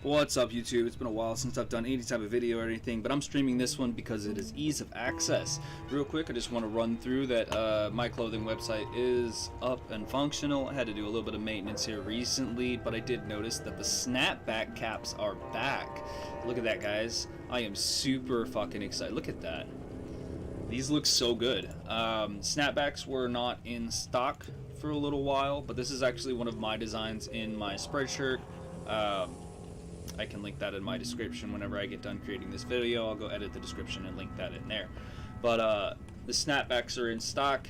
What's up, YouTube? It's been a while since I've done any type of video or anything, but I'm streaming this one because it is ease of access. Real quick, I just want to run through that my clothing website is up and functional. I had to do a little bit of maintenance here recently, but I did notice that the snapback caps are back. Look at that, guys. I am super fucking excited. Look at that. These look so good. Snapbacks were not in stock for a little while, but this is actually one of my designs in my spreadshirt. I can link that in my description whenever I get done creating this video. I'll go edit the description and link that in there. But the snapbacks are in stock,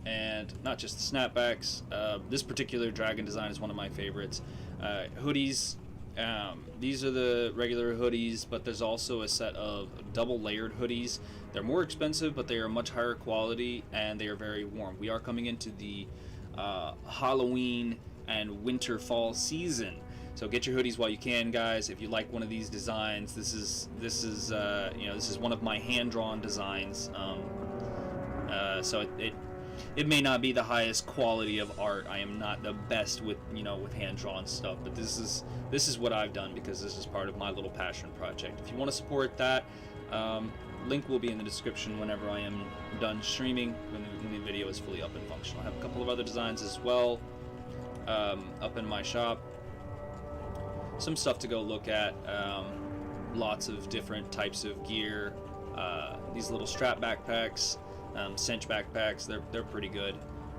and not just the snapbacks. This particular dragon design is one of my favorites. Hoodies. These are the regular hoodies, but there's also a set of double layered hoodies. They're more expensive, but they are much higher quality, and they are very warm. We are coming into the Halloween and winter fall season. So get your hoodies while you can, guys. If you like one of these designs, this is one of my hand-drawn designs. So it may not be the highest quality of art. I am not the best with with hand-drawn stuff, but this is what I've done because this is part of my little passion project. If you want to support that, link will be in the description whenever I am done streaming, when the video is fully up and functional. I have a couple of other designs as well up in my shop. Some stuff to go look at. Lots of different types of gear. These little strap backpacks, cinch backpacks. They're pretty good.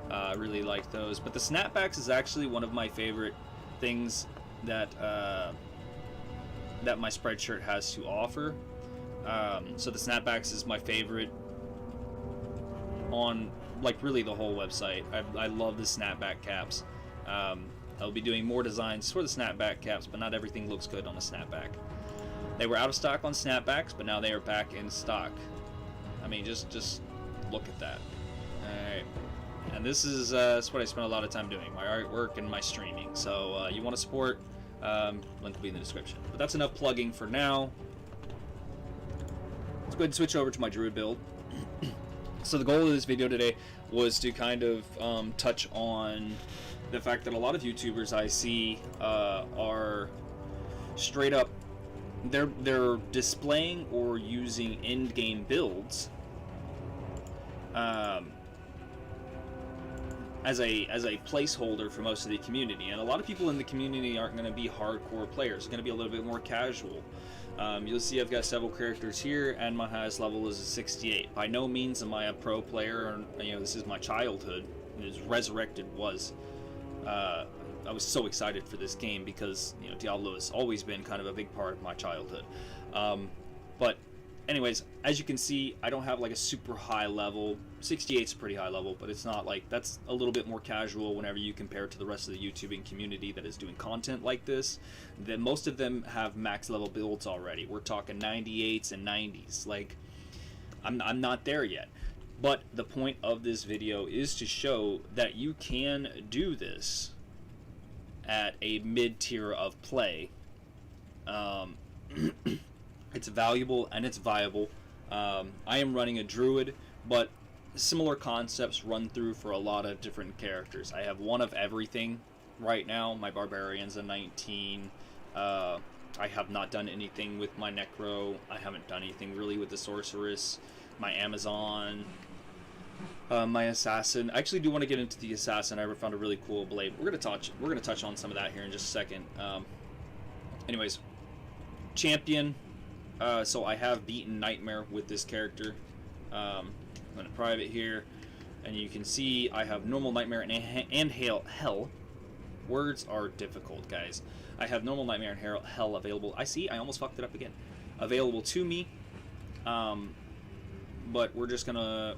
I really like those. But the snapbacks is actually one of my favorite things that that my spreadshirt has to offer. So the snapbacks is my favorite on really the whole website. I love the snapback caps. I'll be doing more designs for the snapback caps, but not everything looks good on a snapback. They were out of stock on snapbacks, but now they are back in stock. I mean, just look at that. Alright. And this is that's what I spend a lot of time doing, my artwork and my streaming. So you want to support, link will be in the description. But that's enough plugging for now. Let's go ahead and switch over to my Druid build. So the goal of this video today was to kind of touch on the fact that a lot of YouTubers I see are straight up, they're displaying or using in-game builds as a placeholder for most of the community, and a lot of people in the community aren't going to be hardcore players. They're going to be a little bit more casual. You'll see I've got several characters here, and my highest level is a 68. By no means am I a pro player, or, this is my childhood. Resurrected was. I was so excited for this game because Diablo has always been kind of a big part of my childhood. But anyways, as you can see, I don't have like a super high level. 68's a pretty high level, but it's not like, that's a little bit more casual whenever you compare it to the rest of the YouTubing community that is doing content like this. Then most of them have max level builds already. We're talking 98s and 90s. Like, I'm not there yet. But the point of this video is to show that you can do this at a mid-tier of play. It's valuable and it's viable. I am running a Druid, but similar concepts run through for a lot of different characters. I have one of everything right now. My Barbarian's a 19. I have not done anything with my Necro. I haven't done anything really with the Sorceress. My Amazon, my Assassin. I actually do want to get into the Assassin. I found a really cool blade. We're gonna touch on some of that here in just a second. Anyways, Champion. So I have beaten Nightmare with this character. I'm gonna private here, and you can see I have normal Nightmare and Hell. Words are difficult, guys. I have normal Nightmare and Hell available. I almost fucked it up again. Available to me. But we're gonna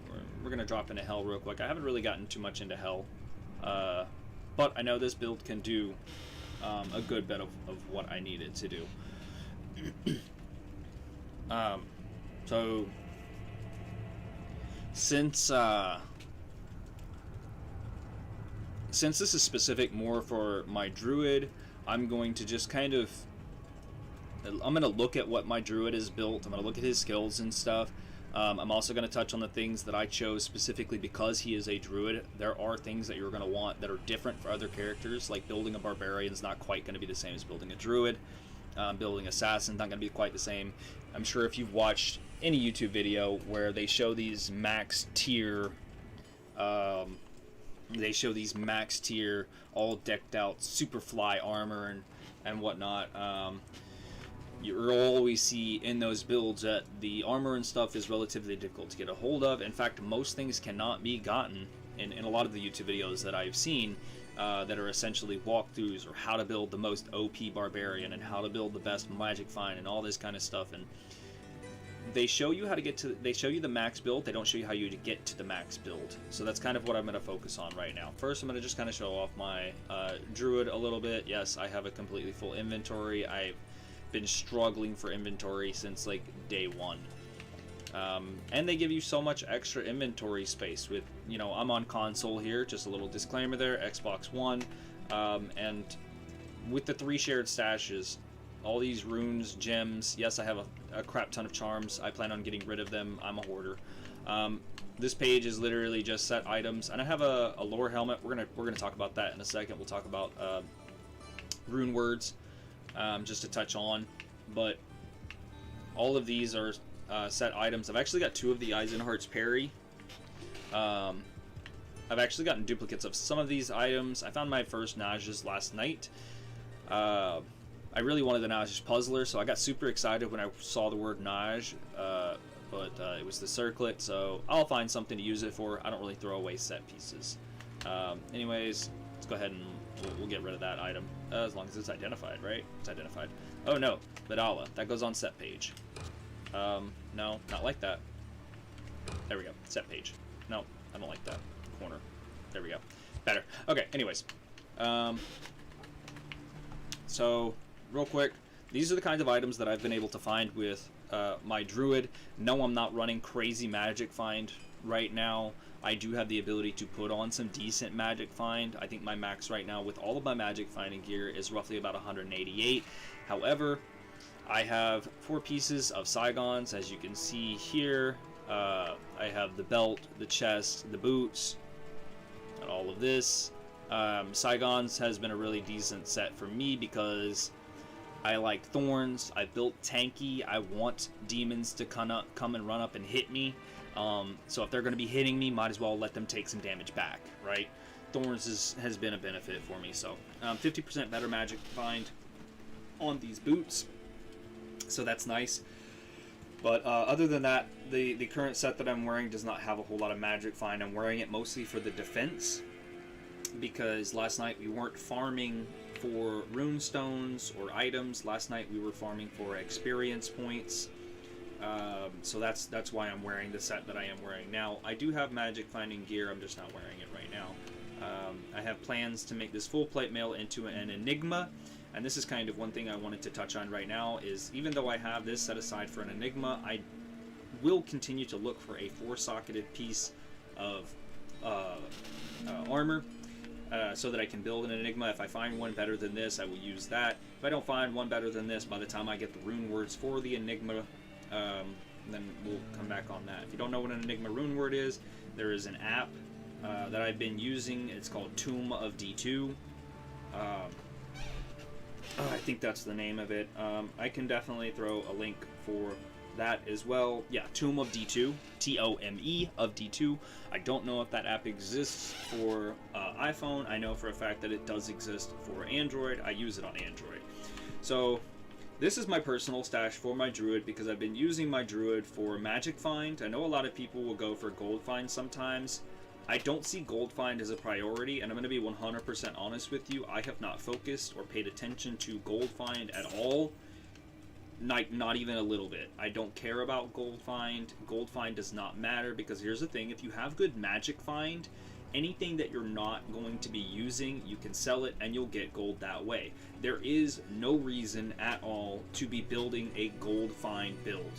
drop into Hell real quick. I haven't really gotten too much into Hell, but I know this build can do a good bit of what I need it to do. So since this is specific more for my Druid, I'm going to just I'm going to look at what my Druid is built. I'm going to look at his skills and stuff. I'm also going to touch on the things that I chose specifically because he is a druid. There are things that you're going to want that are different for other characters, like building a barbarian is not quite going to be the same as building a druid. Building Assassin's not going to be quite the same. I'm sure if you've watched any YouTube video where they show these max tier, all decked out super fly armor and whatnot. You'll always see in those builds that the armor and stuff is relatively difficult to get a hold of. In fact, most things cannot be gotten in a lot of the YouTube videos that I've seen that are essentially walkthroughs or how to build the most OP barbarian and how to build the best magic find and all this kind of stuff. And they show you how to get to, they show you the max build, they don't show you how you to get to the max build. So that's kind of what I'm going to focus on right now. First, I'm going to just kind of show off my Druid a little bit. Yes, I have a completely full inventory. I've been struggling for inventory since like day one. And they give you so much extra inventory space with, you know, I'm on console here, just a little disclaimer there, Xbox One, and with the 3 shared stashes, all these runes, gems, yes, I have a crap ton of charms. I plan on getting rid of them. I'm a hoarder. This page is literally just set items, and I have a lore helmet. We're gonna talk about that in a second. We'll talk about rune words, just to touch on, but all of these are set items. I've actually got 2 of the Eisenhart's parry. I've actually gotten duplicates of some of these items. I found my first Naja's last night. I really wanted the Naja's Puzzler, so I got super excited when I saw the word Naj, but it was the circlet, so I'll find something to use it for. I don't really throw away set pieces. Anyways, let's go ahead and we'll get rid of that item, as long as it's identified, right? It's identified. Oh no, Vidala, that goes on set page. No, not like that. There we go, set page. No, I don't like that. Corner. There we go. Better. Okay, anyways. So, real quick, these are the kinds of items that I've been able to find with my Druid. No, I'm not running crazy magic find right now. I do have the ability to put on some decent magic find. I think my max right now with all of my magic finding gear is roughly about 188. However, I have 4 pieces of Saigons, as you can see here. I have the belt, the chest, the boots, and all of this. Saigons has been a really decent set for me because I like thorns. I built tanky. I want demons to come and run up and hit me. So if they're going to be hitting me, might as well let them take some damage back, right? Thorns has been a benefit for me. So 50% better magic find on these boots. So that's nice. But other than that, the current set that I'm wearing does not have a whole lot of magic find. I'm wearing it mostly for the defense, because last night we weren't farming for rune stones or items. Last night we were farming for experience points. So that's why I'm wearing the set that I am wearing now. I do have magic finding gear, I'm just not wearing it right now. I have plans to make this full plate mail into an Enigma, and this is kind of one thing I wanted to touch on right now, is even though I have this set aside for an Enigma, I will continue to look for a 4-socketed piece of armor, so that I can build an Enigma. If I find one better than this, I will use that. If I don't find one better than this, by the time I get the rune words for the Enigma, then we'll come back on that. If you don't know what an Enigma rune word is, there is an app that I've been using. It's called Tomb of D2. I think that's the name of it. I can definitely throw a link for that as well. Yeah, Tomb of D2, T-O-M-E of D2. I don't know if that app exists for iPhone. I know for a fact that it does exist for Android. I use it on Android. So this is my personal stash for my Druid, because I've been using my Druid for magic find. I know a lot of people will go for gold find sometimes. I don't see gold find as a priority, and I'm going to be 100% honest with you. I have not focused or paid attention to gold find at all. Not even a little bit. I don't care about gold find. Gold find does not matter, because here's the thing: if you have good magic find, anything that you're not going to be using, you can sell it and you'll get gold that way. There is no reason at all to be building a gold find build.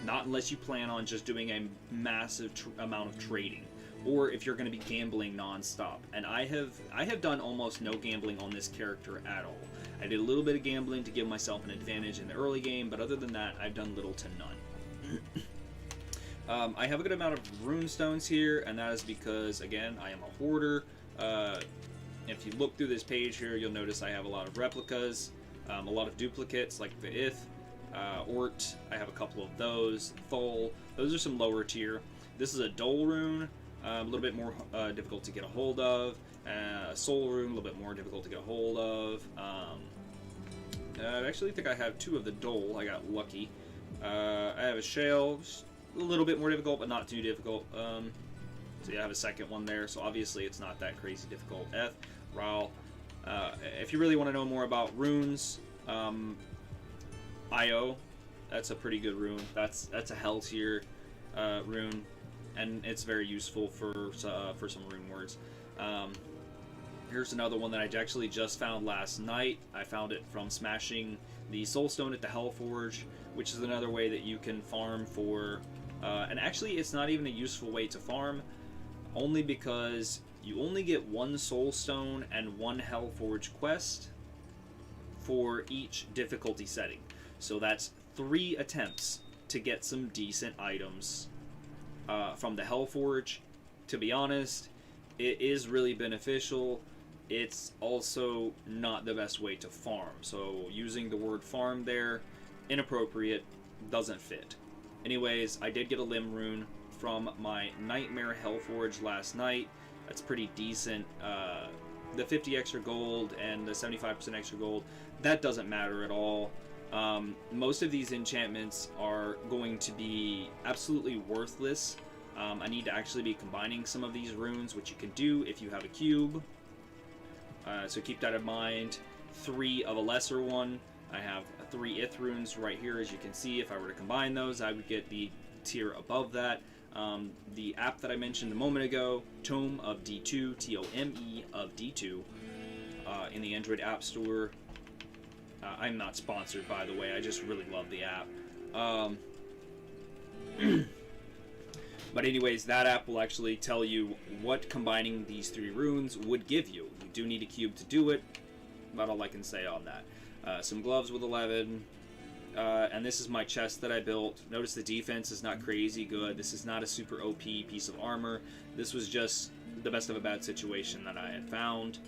Not unless you plan on just doing a massive amount of trading, or if you're going to be gambling non-stop. And I have done almost no gambling on this character at all. I did a little bit of gambling to give myself an advantage in the early game, but other than that, I've done little to none. I have a good amount of rune stones here, and that is because, again, I am a hoarder. If you look through this page here, you'll notice I have a lot of replicas. A lot of duplicates like the Ith, Ort, I have a couple of those. Thol, those are some lower tier. This is a Dole rune, a little bit more difficult to get a hold of. Soul rune, a little bit more difficult to get a hold of. I actually think I have 2 of the Dole. I got lucky. I have a Shale, a little bit more difficult, but not too difficult. So yeah, I have a second one there, so obviously it's not that crazy difficult. Eth, Ral. If you really want to know more about runes, Io, that's a pretty good rune. That's a hell tier rune, and it's very useful for some rune words. Here's another one that I actually just found last night. I found it from smashing the Soulstone at the Hellforge, which is another way that you can farm for. And actually, it's not even a useful way to farm, only because you only get 1 Soulstone and 1 Hellforge quest for each difficulty setting. So that's 3 attempts to get some decent items from the Hellforge. To be honest, it is really beneficial. It's also not the best way to farm. So using the word farm there, inappropriate, doesn't fit. Anyways, I did get a limb rune from my Nightmare Hellforge last night. That's pretty decent. The 50 extra gold and the 75% extra gold, that doesn't matter at all. Most of these enchantments are going to be absolutely worthless. I need to actually be combining some of these runes, which you can do if you have a cube. So keep that in mind. 3 of a lesser one. I have 3 Ith runes right here, as you can see. If I were to combine those, I would get the tier above that. The app that I mentioned a moment ago, Tome of D2, Tome of D2, in the Android App Store. I'm not sponsored, by the way. I just really love the app. But anyways, that app will actually tell you what combining these 3 runes would give you. You do need a cube to do it. About all I can say on that. Some gloves with 11. And this is my chest that I built. Notice the defense is not crazy good. This is not a super OP piece of armor. This was just the best of a bad situation that I had found.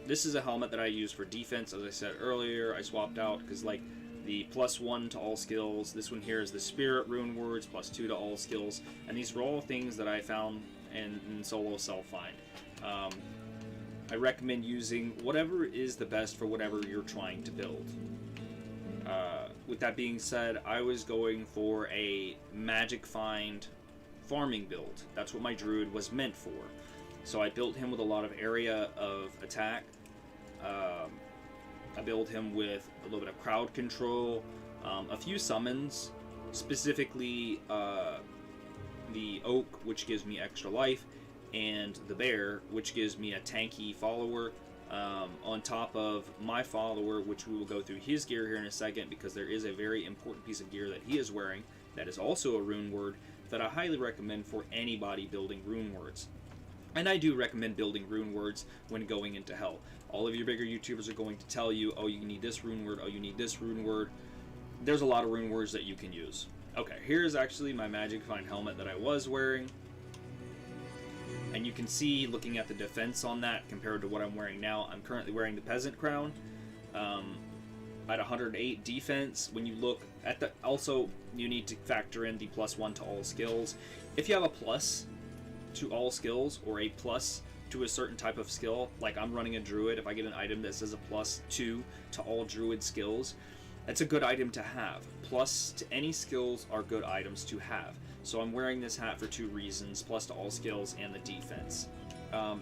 This is a helmet that I use for defense, as I said earlier. I swapped out because, like, the +1 to all skills. This one here is the Spirit Rune Words, +2 to all skills. And these were all things that I found in solo self-find. I recommend using whatever is the best for whatever you're trying to build. With that being said, I was going for a magic find farming build. That's what my Druid was meant for. So I built him with a lot of area of attack. I built him with a little bit of crowd control, a few summons, specifically the Oak, which gives me extra life, and the Bear, which gives me a tanky follower, on top of my follower, which we will go through his gear here in a second, because there is a very important piece of gear that he is wearing that is also a rune word that I highly recommend for anybody building rune words. And I do recommend building rune words when going into hell. All of your bigger YouTubers are going to tell you, oh, you need this rune word, oh, you need this rune word. There's a lot of rune words that you can use. Okay, here's actually my Magic Find helmet that I was wearing. And you can see, looking at the defense on that compared to what I'm wearing now, I'm currently wearing the Peasant Crown. At 108 defense, when you look at the... Also, you need to factor in the +1 to all skills. If you have a plus to all skills, or a plus to a certain type of skill, like I'm running a Druid, if I get an item that says a +2 to all Druid skills, that's a good item to have. Plus to any skills are good items to have. So I'm wearing this hat for 2 reasons, plus to all skills and the defense.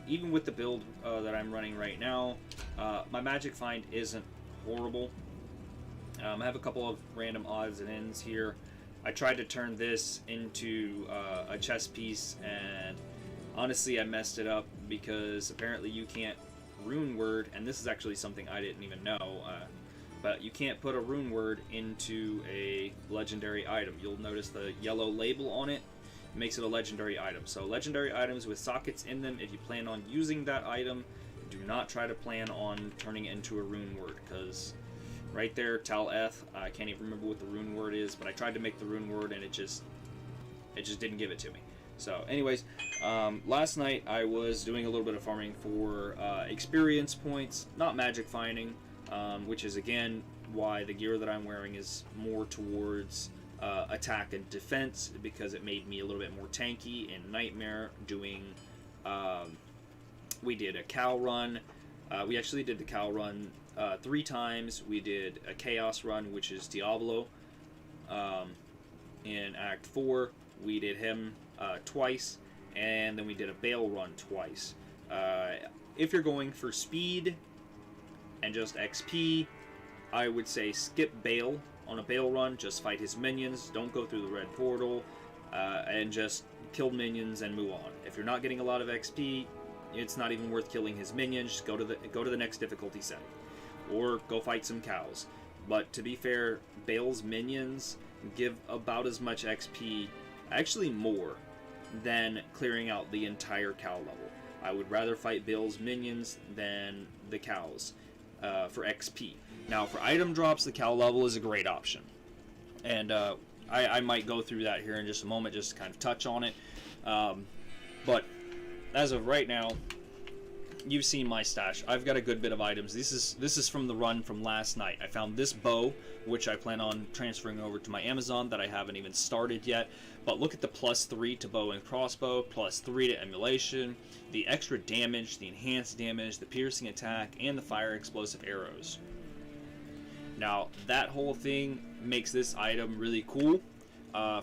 Even with the build that I'm running right now, my Magic Find isn't horrible. I have a couple of random odds and ends here. I tried to turn this into a chess piece, and honestly I messed it up because apparently you can't rune word, and this is actually something I didn't even know, but you can't put a rune word into a legendary item. You'll notice the yellow label on it. It makes it a legendary item. So legendary items with sockets in them, if you plan on using that item, do not try to plan on turning it into a rune word, because right there, Tal-Eth, I can't even remember what the rune word is, but I tried to make the rune word and it just didn't give it to me. So anyways, last night I was doing a little bit of farming for experience points, not magic finding, which is again why the gear that I'm wearing is more towards attack and defense, because it made me a little bit more tanky in Nightmare doing we did a cow run. We actually did the cow run 3 times. We did a chaos run, which is Diablo, in Act 4. We did him twice, and then we did a Bale run twice. If you're going for speed and just XP, I would say skip Bale on a Bale run. Just fight his minions. Don't go through the red portal, and just kill minions and move on. If you're not getting a lot of XP, it's not even worth killing his minions. Just go to the next difficulty setting, or go fight some cows. But to be fair, Bale's minions give about as much XP, actually more, than clearing out the entire cow level. I would rather fight Bale's minions than the cows for XP. Now, for item drops, the cow level is a great option, and I might go through that here in just a moment, just to kind of touch on it. But as of right now, you've seen my stash. I've got a good bit of items. This is from the run from last night. I found this bow, which I plan on transferring over to my Amazon, that I haven't even started yet. But look at the +3 to bow and crossbow, +3 to emulation, the extra damage, the enhanced damage, the piercing attack, and the fire explosive arrows. Now, that whole thing makes this item really cool.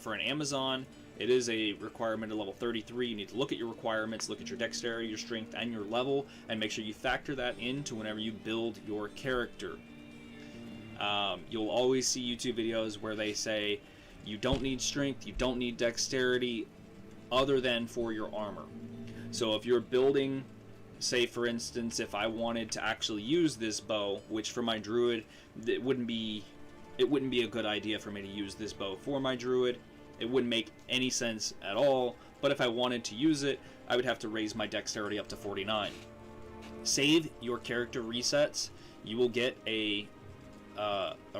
For an Amazon, it is a requirement of level 33. You need to look at your requirements, look at your dexterity, your strength, and your level, and make sure you factor that into whenever you build your character. You'll always see YouTube videos where they say you don't need strength, you don't need dexterity, other than for your armor. So if you're building, say for instance, if I wanted to actually use this bow, which for my Druid, it wouldn't be a good idea for me to use this bow for my Druid. It wouldn't make any sense at all, but if I wanted to use it, I would have to raise my dexterity up to 49. Save your character resets. You will get a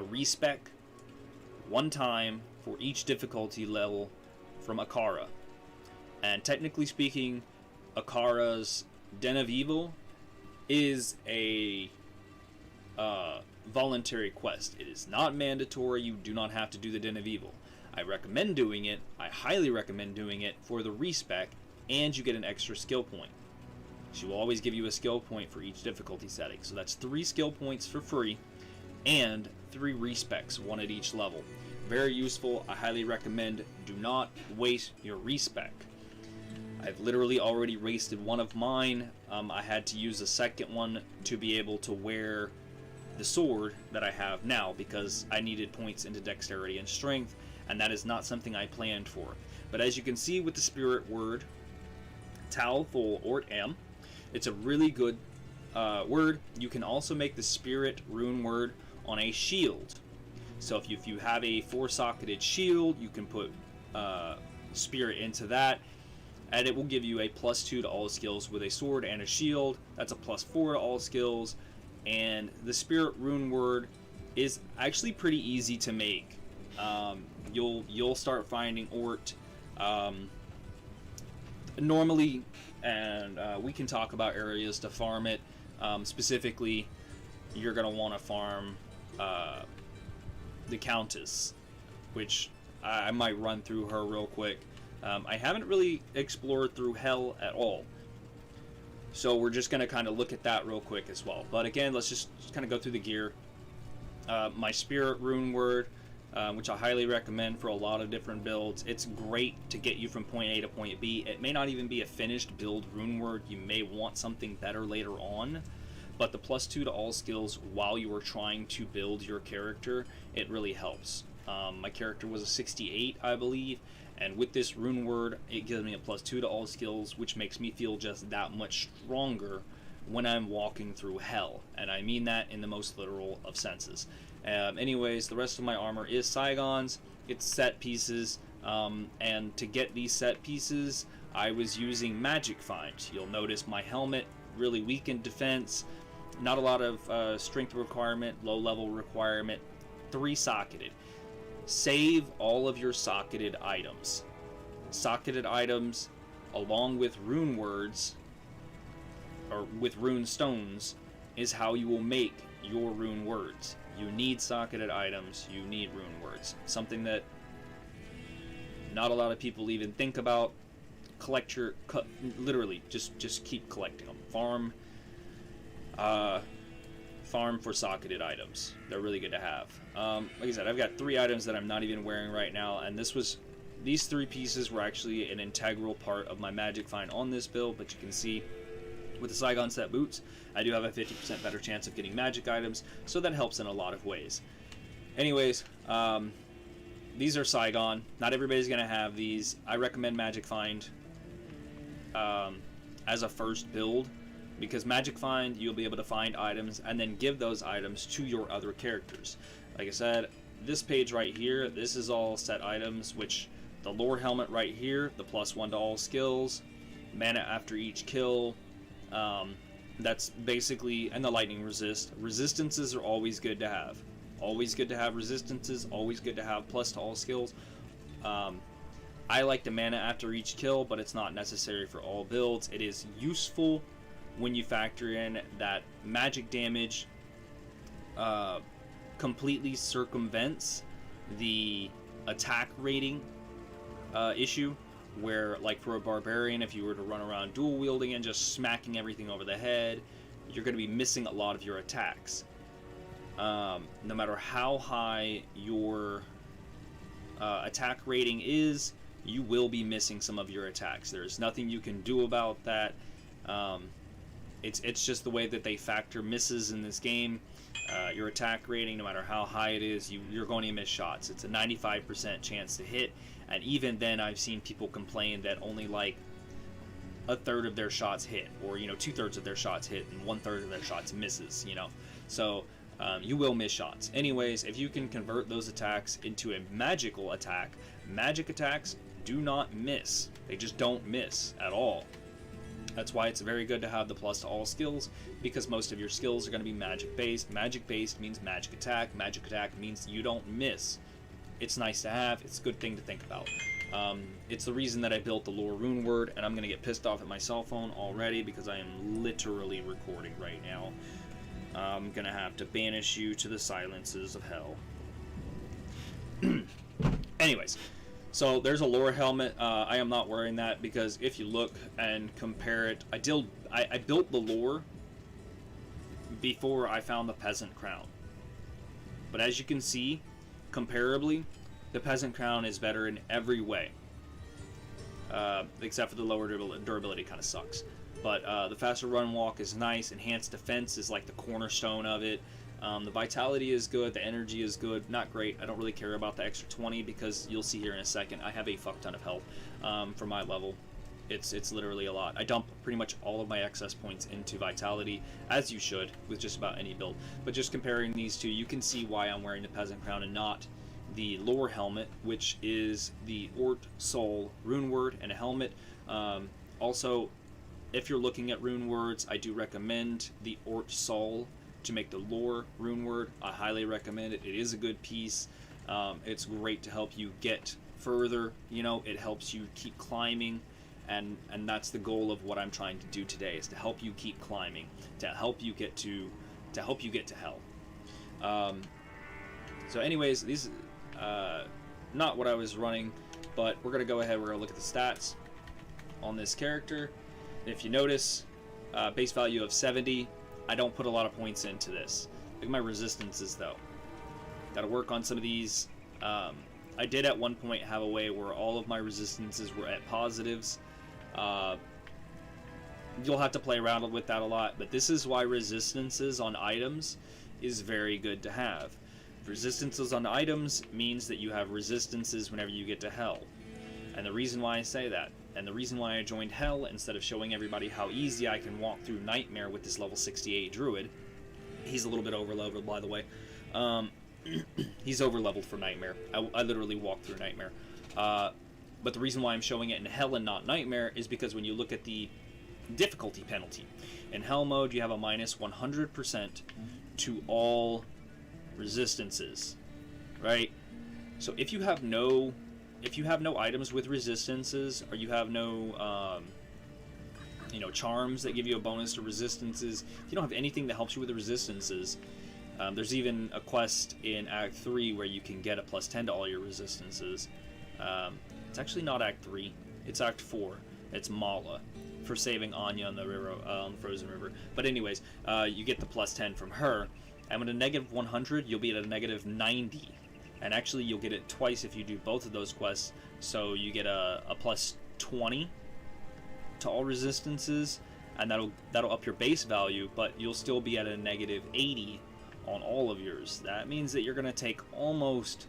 respec one time for each difficulty level from Akara. And technically speaking, Akara's Den of Evil is a voluntary quest. It is not mandatory. You do not have to do the Den of Evil. I recommend doing it. I highly recommend doing it for the respec, and you get an extra skill point. She will always give you a skill point for each difficulty setting. So that's 3 skill points for free and 3 respecs, 1 at each level. Very useful. I highly recommend. Do not waste your respec. I've literally already wasted one of mine. I had to use a second one to be able to wear the sword that I have now, because I needed points into dexterity and strength, and that is not something I planned for. But as you can see with the spirit word, Tal Thol Ort M, it's a really good word. You can also make the spirit rune word on a shield. So if you have a 4-socketed shield, you can put spirit into that, and it will give you a +2 to all skills with a sword and a shield. That's a +4 to all skills, and the spirit rune word is actually pretty easy to make. You'll start finding Ort normally, and we can talk about areas to farm it. Specifically, you're gonna want to farm the Countess, which I might run through her real quick. I haven't really explored through Hell at all, so we're just gonna kind of look at that real quick as well. But again, let's just kind of go through the gear. My spirit rune word, which I highly recommend for a lot of different builds. It's great to get you from point A to point B. It may not even be a finished build rune word. You may want something better later on, but the +2 to all skills while you are trying to build your character, it really helps. My character was a 68, I believe, and with this rune word, it gives me a +2 to all skills, which makes me feel just that much stronger when I'm walking through Hell, and I mean that in the most literal of senses. Anyways, the rest of my armor is Saigon's. It's set pieces, and to get these set pieces, I was using Magic Find. You'll notice my helmet really weak in defense, not a lot of strength requirement, low level requirement, 3 socketed. Save all of your socketed items. socketed items along with rune words, or with rune stones, is how you will make your rune words. You need socketed items, you need rune words. Something that not a lot of people even think about. Collect your, literally, just keep collecting them. Farm for socketed items. They're really good to have. Like I said, I've got 3 items that I'm not even wearing right now, and these 3 pieces were actually an integral part of my magic find on this build, but you can see with the Saigon set boots, I do have a 50% better chance of getting magic items, so that helps in a lot of ways. Anyways, these are Saigon. Not everybody's going to have these. I recommend Magic Find as a first build, because Magic Find, you'll be able to find items and then give those items to your other characters. Like I said, this page right here, this is all set items, which the lore helmet right here, the +1 to all skills, mana after each kill, that's basically, and the lightning resist. Resistances are always good to have. Always good to have resistances, always good to have plus to all skills. I like the mana after each kill, but it's not necessary for all builds. It is useful when you factor in that magic damage completely circumvents the attack rating issue, where, like, for a barbarian, if you were to run around dual wielding and just smacking everything over the head, you're going to be missing a lot of your attacks. No matter how high your attack rating is, you will be missing some of your attacks. There's nothing you can do about that. It's just the way that they factor misses in this game. Your attack rating, no matter how high it is, you're going to miss shots. It's a 95% chance to hit, and even then I've seen people complain that only like a third of their shots hit, or 2/3 of their shots hit and 1/3 of their shots misses, so you will miss shots. Anyways, if you can convert those attacks into a magical attack, magic attacks do not miss. They just don't miss at all. That's why it's very good to have the plus to all skills, because most of your skills are going to be magic based. Magic based means magic attack. Magic attack means you don't miss. It's nice to have. It's a good thing to think about. It's the reason that I built the lore rune word, and I'm going to get pissed off at my cell phone already because I am literally recording right now. I'm going to have to banish you to the silences of hell. Anyways, so there's a lore helmet. I am not wearing that because if you look and compare it, I built the lore before I found the peasant crown. But as you can see, comparably, the peasant crown is better in every way. Except for the lower durability kind of sucks. But the faster run walk is nice. Enhanced defense is like the cornerstone of it. The vitality is good. The energy is good. Not great. I don't really care about the extra 20 because you'll see here in a second I have a fuck ton of health for my level. It's literally a lot. I dump pretty much all of my excess points into vitality, as you should with just about any build. But just comparing these two, you can see why I'm wearing the peasant crown and not the lore helmet, which is the Ort Soul rune word and a helmet. Also, if you're looking at rune words, I do recommend the Ort Soul to make the lore rune word. I highly recommend it. It is a good piece. It's great to help you get further. It helps you keep climbing, and that's the goal of what I'm trying to do today, is to help you keep climbing, to help you get to hell. So anyways, these not what I was running, but we're gonna go ahead. We're gonna look at the stats on this character. If you notice, base value of 70. I don't put a lot of points into this. Look at my resistances though. Got to work on some of these. I did at one point have a way where all of my resistances were at positives. You'll have to play around with that a lot, but this is why resistances on items is very good to have. Resistances on items means that you have resistances whenever you get to hell. And the reason why I say that, and the reason why I joined hell instead of showing everybody how easy I can walk through Nightmare with this level 68 Druid, he's a little bit over-leveled, by the way. He's over-leveled for Nightmare. I literally walked through Nightmare. But the reason why I'm showing it in hell and not Nightmare is because when you look at the difficulty penalty, in hell mode you have a minus 100% to all resistances, right? So if you have no if you have no items with resistances, or you have no you know, charms that give you a bonus to resistances, if you don't have anything that helps you with the resistances, there's even a quest in Act 3 where you can get a +10 to all your resistances. It's actually not Act 3, it's Act 4. It's Mala for saving Anya on the river, on the frozen river. But anyways, you get the +10 from her, and with a -100, you'll be at a -90. And actually, you'll get it twice if you do both of those quests. So you get a +20 to all resistances, and that'll up your base value, but you'll still be at a -80 on all of yours. That means that you're going to take almost,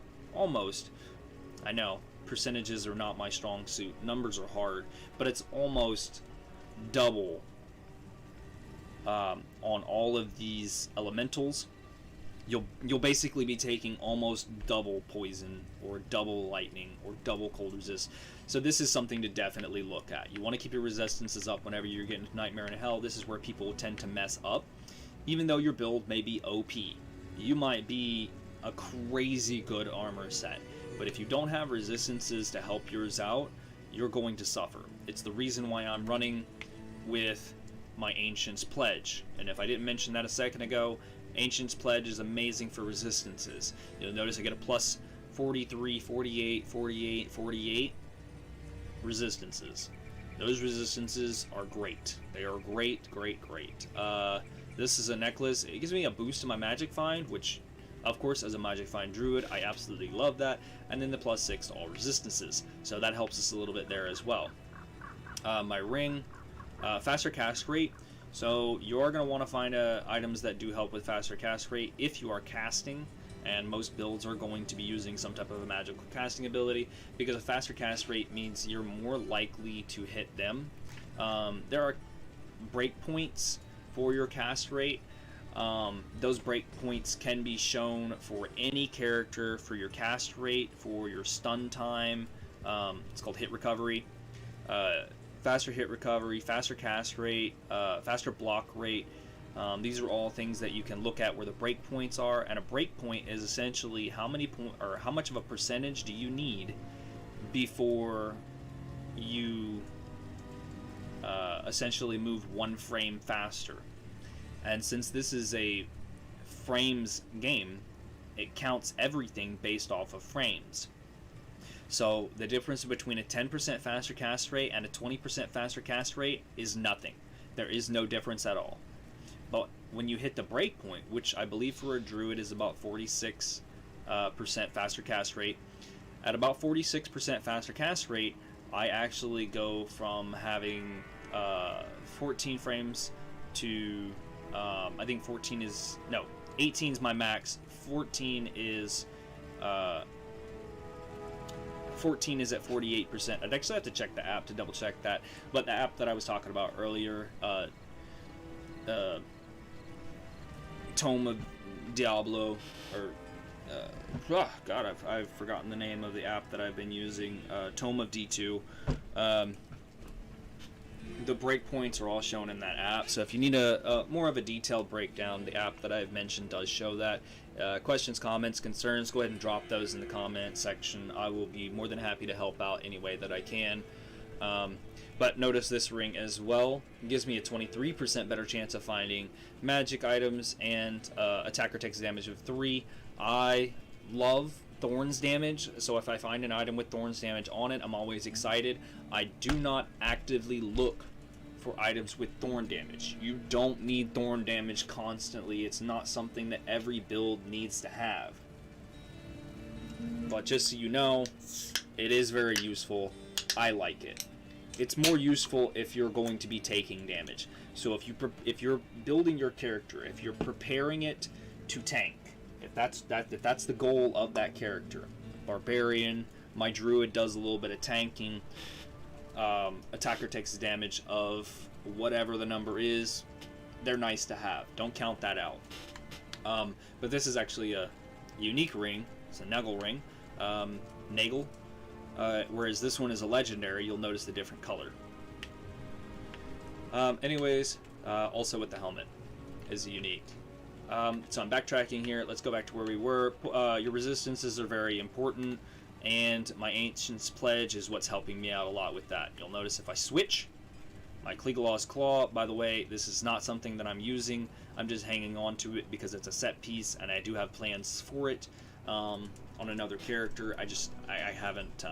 I know, percentages are not my strong suit. Numbers are hard, but it's almost double on all of these elementals. You'll basically be taking almost double poison, or double lightning, or double cold resist. So this is something to definitely look at. You want to keep your resistances up whenever you're getting to Nightmare in Hell. This is where people tend to mess up. Even though your build may be OP, you might be a crazy good armor set, but if you don't have resistances to help yours out, you're going to suffer. It's the reason why I'm running with my Ancient's Pledge. And if I didn't mention that a second ago, Ancient's Pledge is amazing for resistances. You'll notice I get a +43, 48, 48, 48 resistances. Those resistances are great. They are great, great, great. This is a necklace. It gives me a boost to my Magic Find, which, of course, as a Magic Find Druid, I absolutely love that. And then the +6 to all resistances. So that helps us a little bit there as well. My ring, faster cast rate. So you are going to want to find items that do help with faster cast rate if you are casting, and most builds are going to be using some type of a magical casting ability, because a faster cast rate means you're more likely to hit them. There are breakpoints for your cast rate. Those breakpoints can be shown for any character, for your cast rate, for your stun time. It's called hit recovery. Faster hit recovery, faster cast rate, faster block rate. These are all things that you can look at where the breakpoints are, and a breakpoint is essentially how much of a percentage do you need before you essentially move one frame faster. And since this is a frames game, it counts everything based off of frames. So the difference between a 10% faster cast rate and a 20% faster cast rate is nothing. There is no difference at all. But when you hit the breakpoint, which I believe for a Druid is about 46% faster cast rate, at about 46% faster cast rate, I actually go from having 14 frames to, I think 18 is my max. 14 is at 48%. I'd actually have to check the app to double check that, but the app that I was talking about earlier, Tome of Diablo, or God, I've forgotten the name of the app that I've been using. Tome of D2. The breakpoints are all shown in that app, so if you need a more of a detailed breakdown, the app that I've mentioned does show that. Questions, comments, concerns, go ahead and drop those in the comment section. I will be more than happy to help out any way that I can. But notice this ring as well. It gives me a 23% better chance of finding magic items, and attacker takes damage of 3. I love Thorns damage, so if I find an item with Thorns damage on it, I'm always excited. I do not actively look for items with Thorn damage. You don't need Thorn damage constantly. It's not something that every build needs to have. But just so you know, it is very useful. I like it. It's more useful if you're going to be taking damage. So if you're building your character, if you're preparing it to tank, if that's the goal of that character, barbarian, my druid does a little bit of tanking. Attacker takes damage of whatever the number is. They're nice to have. Don't count that out. But this is actually a unique ring. It's a Nagel ring. Nagel. Whereas this one is a legendary. You'll notice the different color. Anyways, also with the helmet is unique. So I'm backtracking here. Let's go back to where we were. Your resistances are very important. and my Ancient's Pledge is what's helping me out a lot with that. You'll notice if I switch, my Kligalaw's Claw, by the way, this is not something that I'm using. I'm just hanging on to it because it's a set piece, and I do have plans for it on another character. I haven't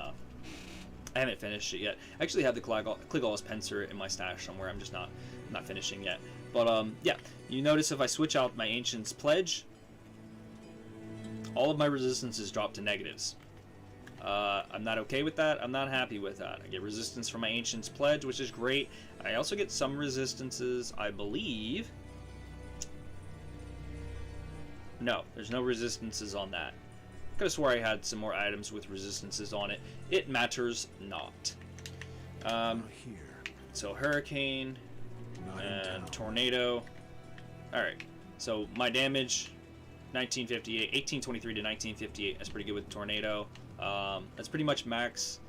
finished it yet. I actually have the Kligalaw's Pincer in my stash somewhere. I'm just not finishing yet. But yeah, you notice if I switch out my Ancient's Pledge, all of my resistances drop to negatives. I'm not okay with that. I'm not happy with that. I get resistance from my Ancient's Pledge, which is great. I also get some resistances, I believe. No, there's no resistances on that. Could have swore I had some more items with resistances on it. It matters not. So Hurricane and Tornado. Alright, so my damage, 1958, 1823 to 1958. That's pretty good with Tornado. That's pretty much max,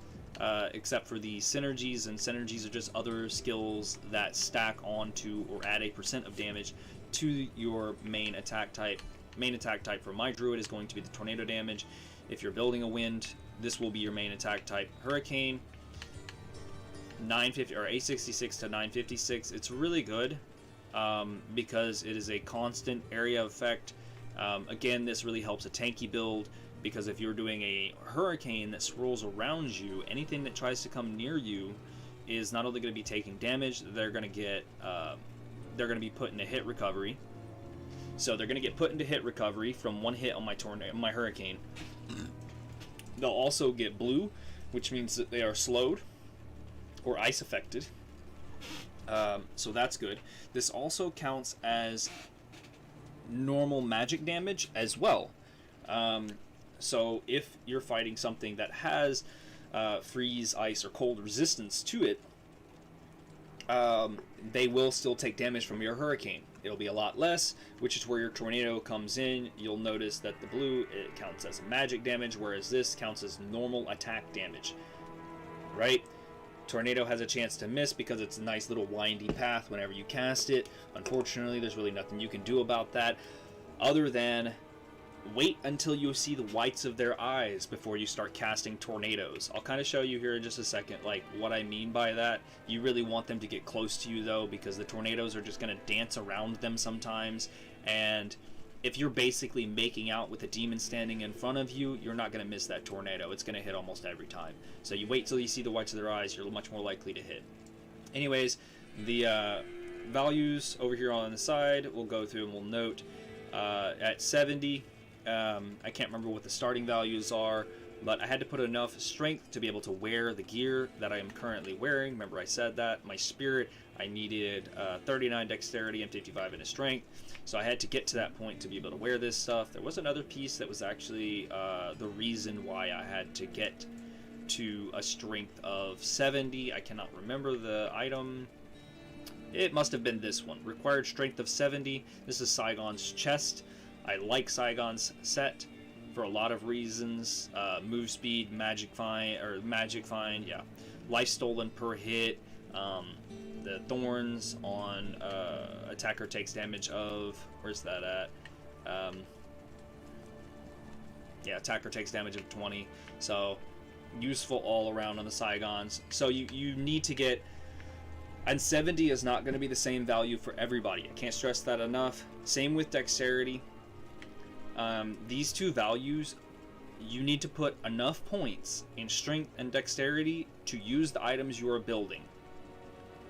except for the synergies, and synergies are just other skills that stack onto or add a % of damage to your main attack type. Main attack type for my Druid is going to be the Tornado damage. If you're building a Wind, this will be your main attack type. Hurricane, 950 or 866 to 956. It's really good because it is a constant area effect. Again, this really helps a tanky build, because if you're doing a Hurricane that swirls around you, anything that tries to come near you is not only going to be taking damage, they're going to be put into hit recovery. So they're going to get put into hit recovery from one hit on my Hurricane. They'll also get blue, which means that they are slowed or ice affected. So that's good. This also counts as normal magic damage as well. So if you're fighting something that has freeze, ice, or cold resistance to it, they will still take damage from your Hurricane. It'll be a lot less, which is where your Tornado comes in. You'll notice that the blue, it counts as magic damage, whereas this counts as normal attack damage. Right? Tornado has a chance to miss because it's a nice little windy path whenever you cast it. Unfortunately, there's really nothing you can do about that other than wait until you see the whites of their eyes before you start casting tornadoes. I'll kind of show you here in just a second like what I mean by that. You really want them to get close to you though, because the tornadoes are just going to dance around them sometimes, and if you're basically making out with a demon standing in front of you, you're not going to miss that tornado. It's going to hit almost every time. So you wait till you see the whites of their eyes, you're much more likely to hit. Anyways, the values over here on the side, we'll go through and we'll note at 70, I can't remember what the starting values are, but I had to put enough strength to be able to wear the gear that I am currently wearing. Remember I said that. My spirit, I needed 39 dexterity and 55 in a strength, so I had to get to that point to be able to wear this stuff. There was another piece that was actually the reason why I had to get to a strength of 70. I cannot remember the item. It must have been this one. Required strength of 70. This is Saigon's chest. I like Saigon's set for a lot of reasons. Move speed, magic find, yeah. Life stolen per hit. The thorns on attacker takes damage of, where's that at? Yeah, attacker takes damage of 20. So useful all around on the Saigons. So you need to get, and 70 is not going to be the same value for everybody. I can't stress that enough. Same with dexterity. These two values, you need to put enough points in strength and dexterity to use the items you are building.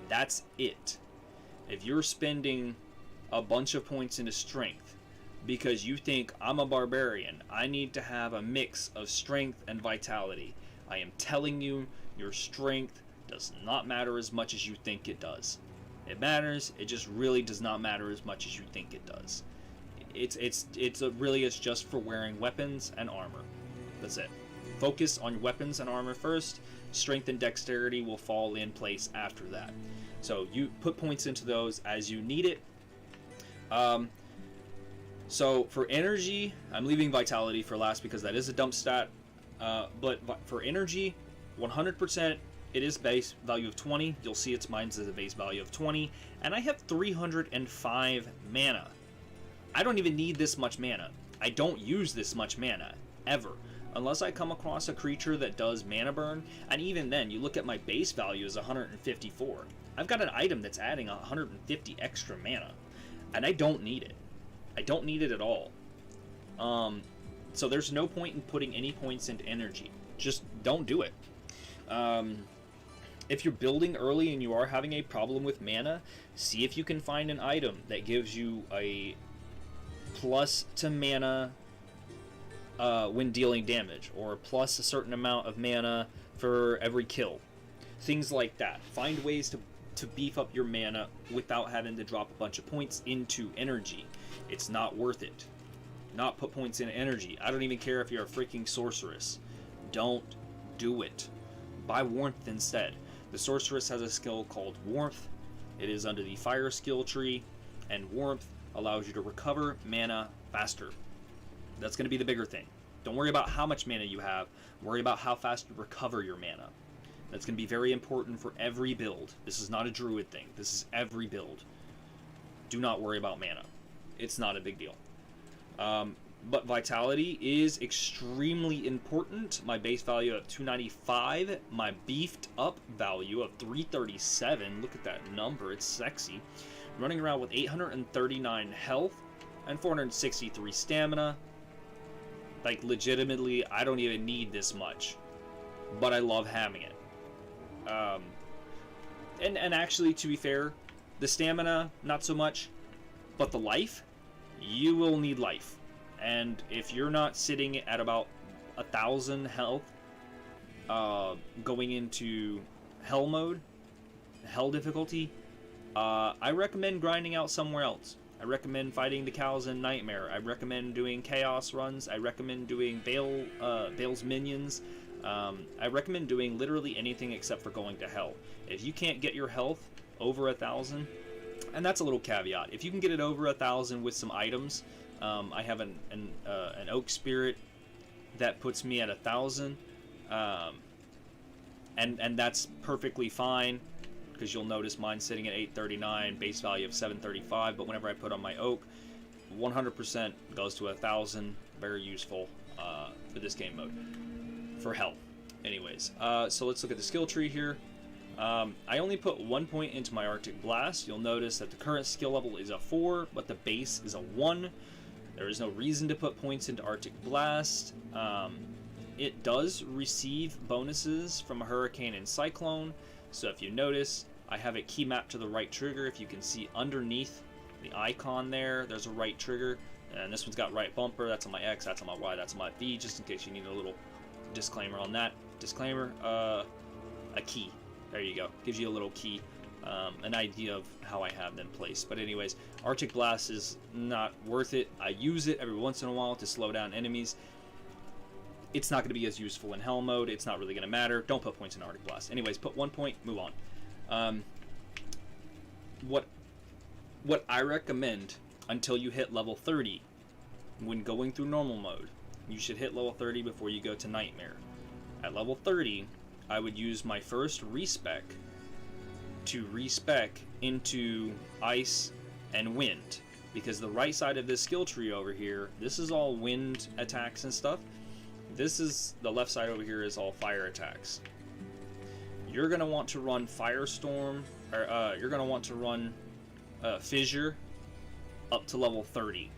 That's it. If you're spending a bunch of points into strength because you think I'm a barbarian, I need to have a mix of strength and vitality, I am telling you, your strength does not matter as much as you think it does. It matters, it just really does not matter as much as you think it does. It's just for wearing weapons and armor. That's it. Focus on weapons and armor first. Strength and dexterity will fall in place after that. So you put points into those as you need it. So for energy, I'm leaving vitality for last because that is a dump stat. But for energy, 100%, it is base value of 20. You'll see it's mine as a base value of 20. And I have 305 mana. I don't even need this much mana. I don't use this much mana, ever. Unless I come across a creature that does mana burn, and even then, you look at my base value is 154. I've got an item that's adding 150 extra mana, and I don't need it. I don't need it at all. So there's no point in putting any points into energy. Just don't do it. If you're building early and you are having a problem with mana, see if you can find an item that gives you a plus to mana when dealing damage, or plus a certain amount of mana for every kill. Things like that. Find ways to beef up your mana without having to drop a bunch of points into energy. It's not worth it. Not put points in energy. I don't even care if you're a freaking sorceress. Don't do it. Buy warmth instead. The sorceress has a skill called warmth. It is under the fire skill tree, and warmth allows you to recover mana faster. That's going to be the bigger thing. Don't worry about how much mana you have. Worry about how fast you recover your mana. That's going to be very important for every build. This is not a druid thing. This is every build. Do not worry about mana. It's not a big deal. But vitality is extremely important. My base value of 295, my beefed up value of 337. Look at that number, it's sexy. Running around with 839 health and 463 stamina. Like, legitimately, I don't even need this much, but I love having it. And actually, to be fair, the stamina, not so much, but the life, you will need life. And if you're not sitting at about 1,000 health, going into hell mode, hell difficulty, I recommend grinding out somewhere else. I recommend fighting the cows in Nightmare. I recommend doing chaos runs. I recommend doing Bale's minions. I recommend doing literally anything except for going to hell. If you can't get your health over 1,000, and that's a little caveat, if you can get it over 1,000 with some items, I have an oak spirit that puts me at 1,000, and that's perfectly fine, because you'll notice mine's sitting at 839, base value of 735. But whenever I put on my oak, 100% goes to 1,000. Very useful for this game mode, for health. Anyways, so let's look at the skill tree here. I only put 1 point into my Arctic Blast. You'll notice that the current skill level is a 4, but the base is a 1. There is no reason to put points into Arctic Blast. It does receive bonuses from a Hurricane and Cyclone. So if you notice, I have it key mapped to the right trigger. If you can see underneath the icon there, there's a right trigger. And this one's got right bumper. That's on my X, that's on my Y, that's on my V, just in case you need a little disclaimer on that. Disclaimer, a key. There you go. Gives you a little key, an idea of how I have them placed. But anyways, Arctic Blast is not worth it. I use it every once in a while to slow down enemies. It's not going to be as useful in Hell mode. It's not really going to matter. Don't put points in Arctic Blast. Anyways, put 1 point, move on. What I recommend until you hit level 30, when going through normal mode, you should hit level 30 before you go to Nightmare. At level 30, I would use my first respec to respec into Ice and Wind, because the right side of this skill tree over here, this is all wind attacks and stuff. This is the left side over here is all fire attacks. You're gonna want to run Firestorm, or you're gonna want to run Fissure up to level 30.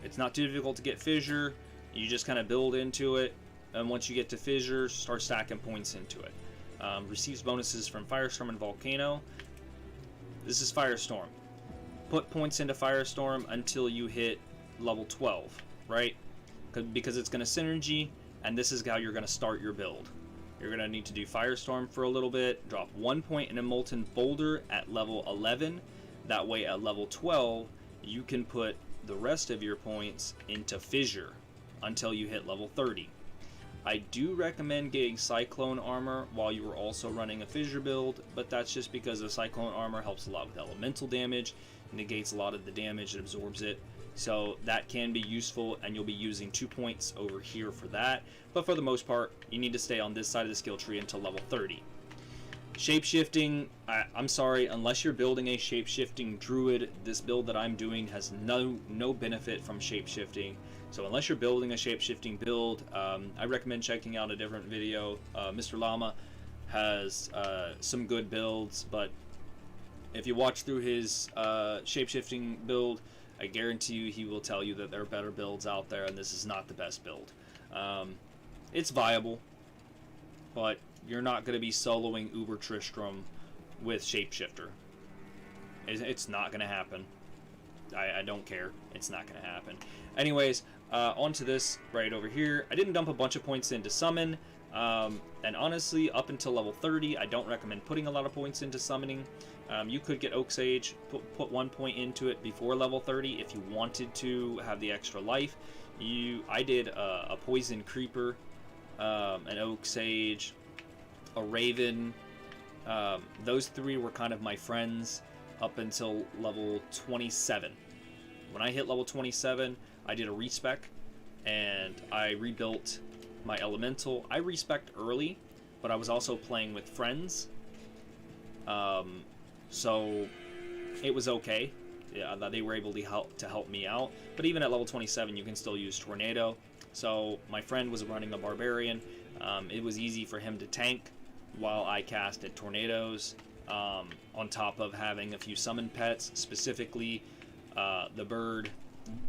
It's not too difficult to get Fissure. You just kind of build into it, and once you get to Fissure, start stacking points into it. Receives bonuses from Firestorm and Volcano. This is Firestorm. Put points into Firestorm until you hit level 12, right? Because it's going to synergy, and this is how you're going to start your build. You're going to need to do Firestorm for a little bit, drop 1 point in a Molten Boulder at level 11. That way at level 12, you can put the rest of your points into Fissure until you hit level 30. I do recommend getting Cyclone Armor while you are also running a Fissure build, but that's just because the Cyclone Armor helps a lot with elemental damage, negates a lot of the damage, it absorbs it. So that can be useful, and you'll be using 2 points over here for that. But for the most part, you need to stay on this side of the skill tree until level 30. Shapeshifting, I'm sorry, unless you're building a shapeshifting druid, this build that I'm doing has no benefit from shapeshifting. So unless you're building a shape-shifting build, I recommend checking out a different video. Mr. Llama has some good builds, but if you watch through his shape-shifting build, I guarantee you he will tell you that there are better builds out there, and this is not the best build. It's viable, but you're not going to be soloing Uber Tristram with Shapeshifter. It's not going to happen. I don't care. It's not going to happen. Anyways, onto this right over here. I didn't dump a bunch of points into summon, and honestly, up until level 30, I don't recommend putting a lot of points into summoning. You could get Oak Sage, put 1 point into it before level 30 if you wanted to have the extra life. I did a Poison Creeper, an Oak Sage, a Raven. Those three were kind of my friends up until level 27. When I hit level 27, I did a respec, and I rebuilt my elemental. I respec'd early, but I was also playing with friends, so it was okay. Yeah, they were able to help me out. But even at level 27, you can still use Tornado. So my friend was running a Barbarian. It was easy for him to tank while I casted Tornadoes, on top of having a few summon pets, specifically the Bird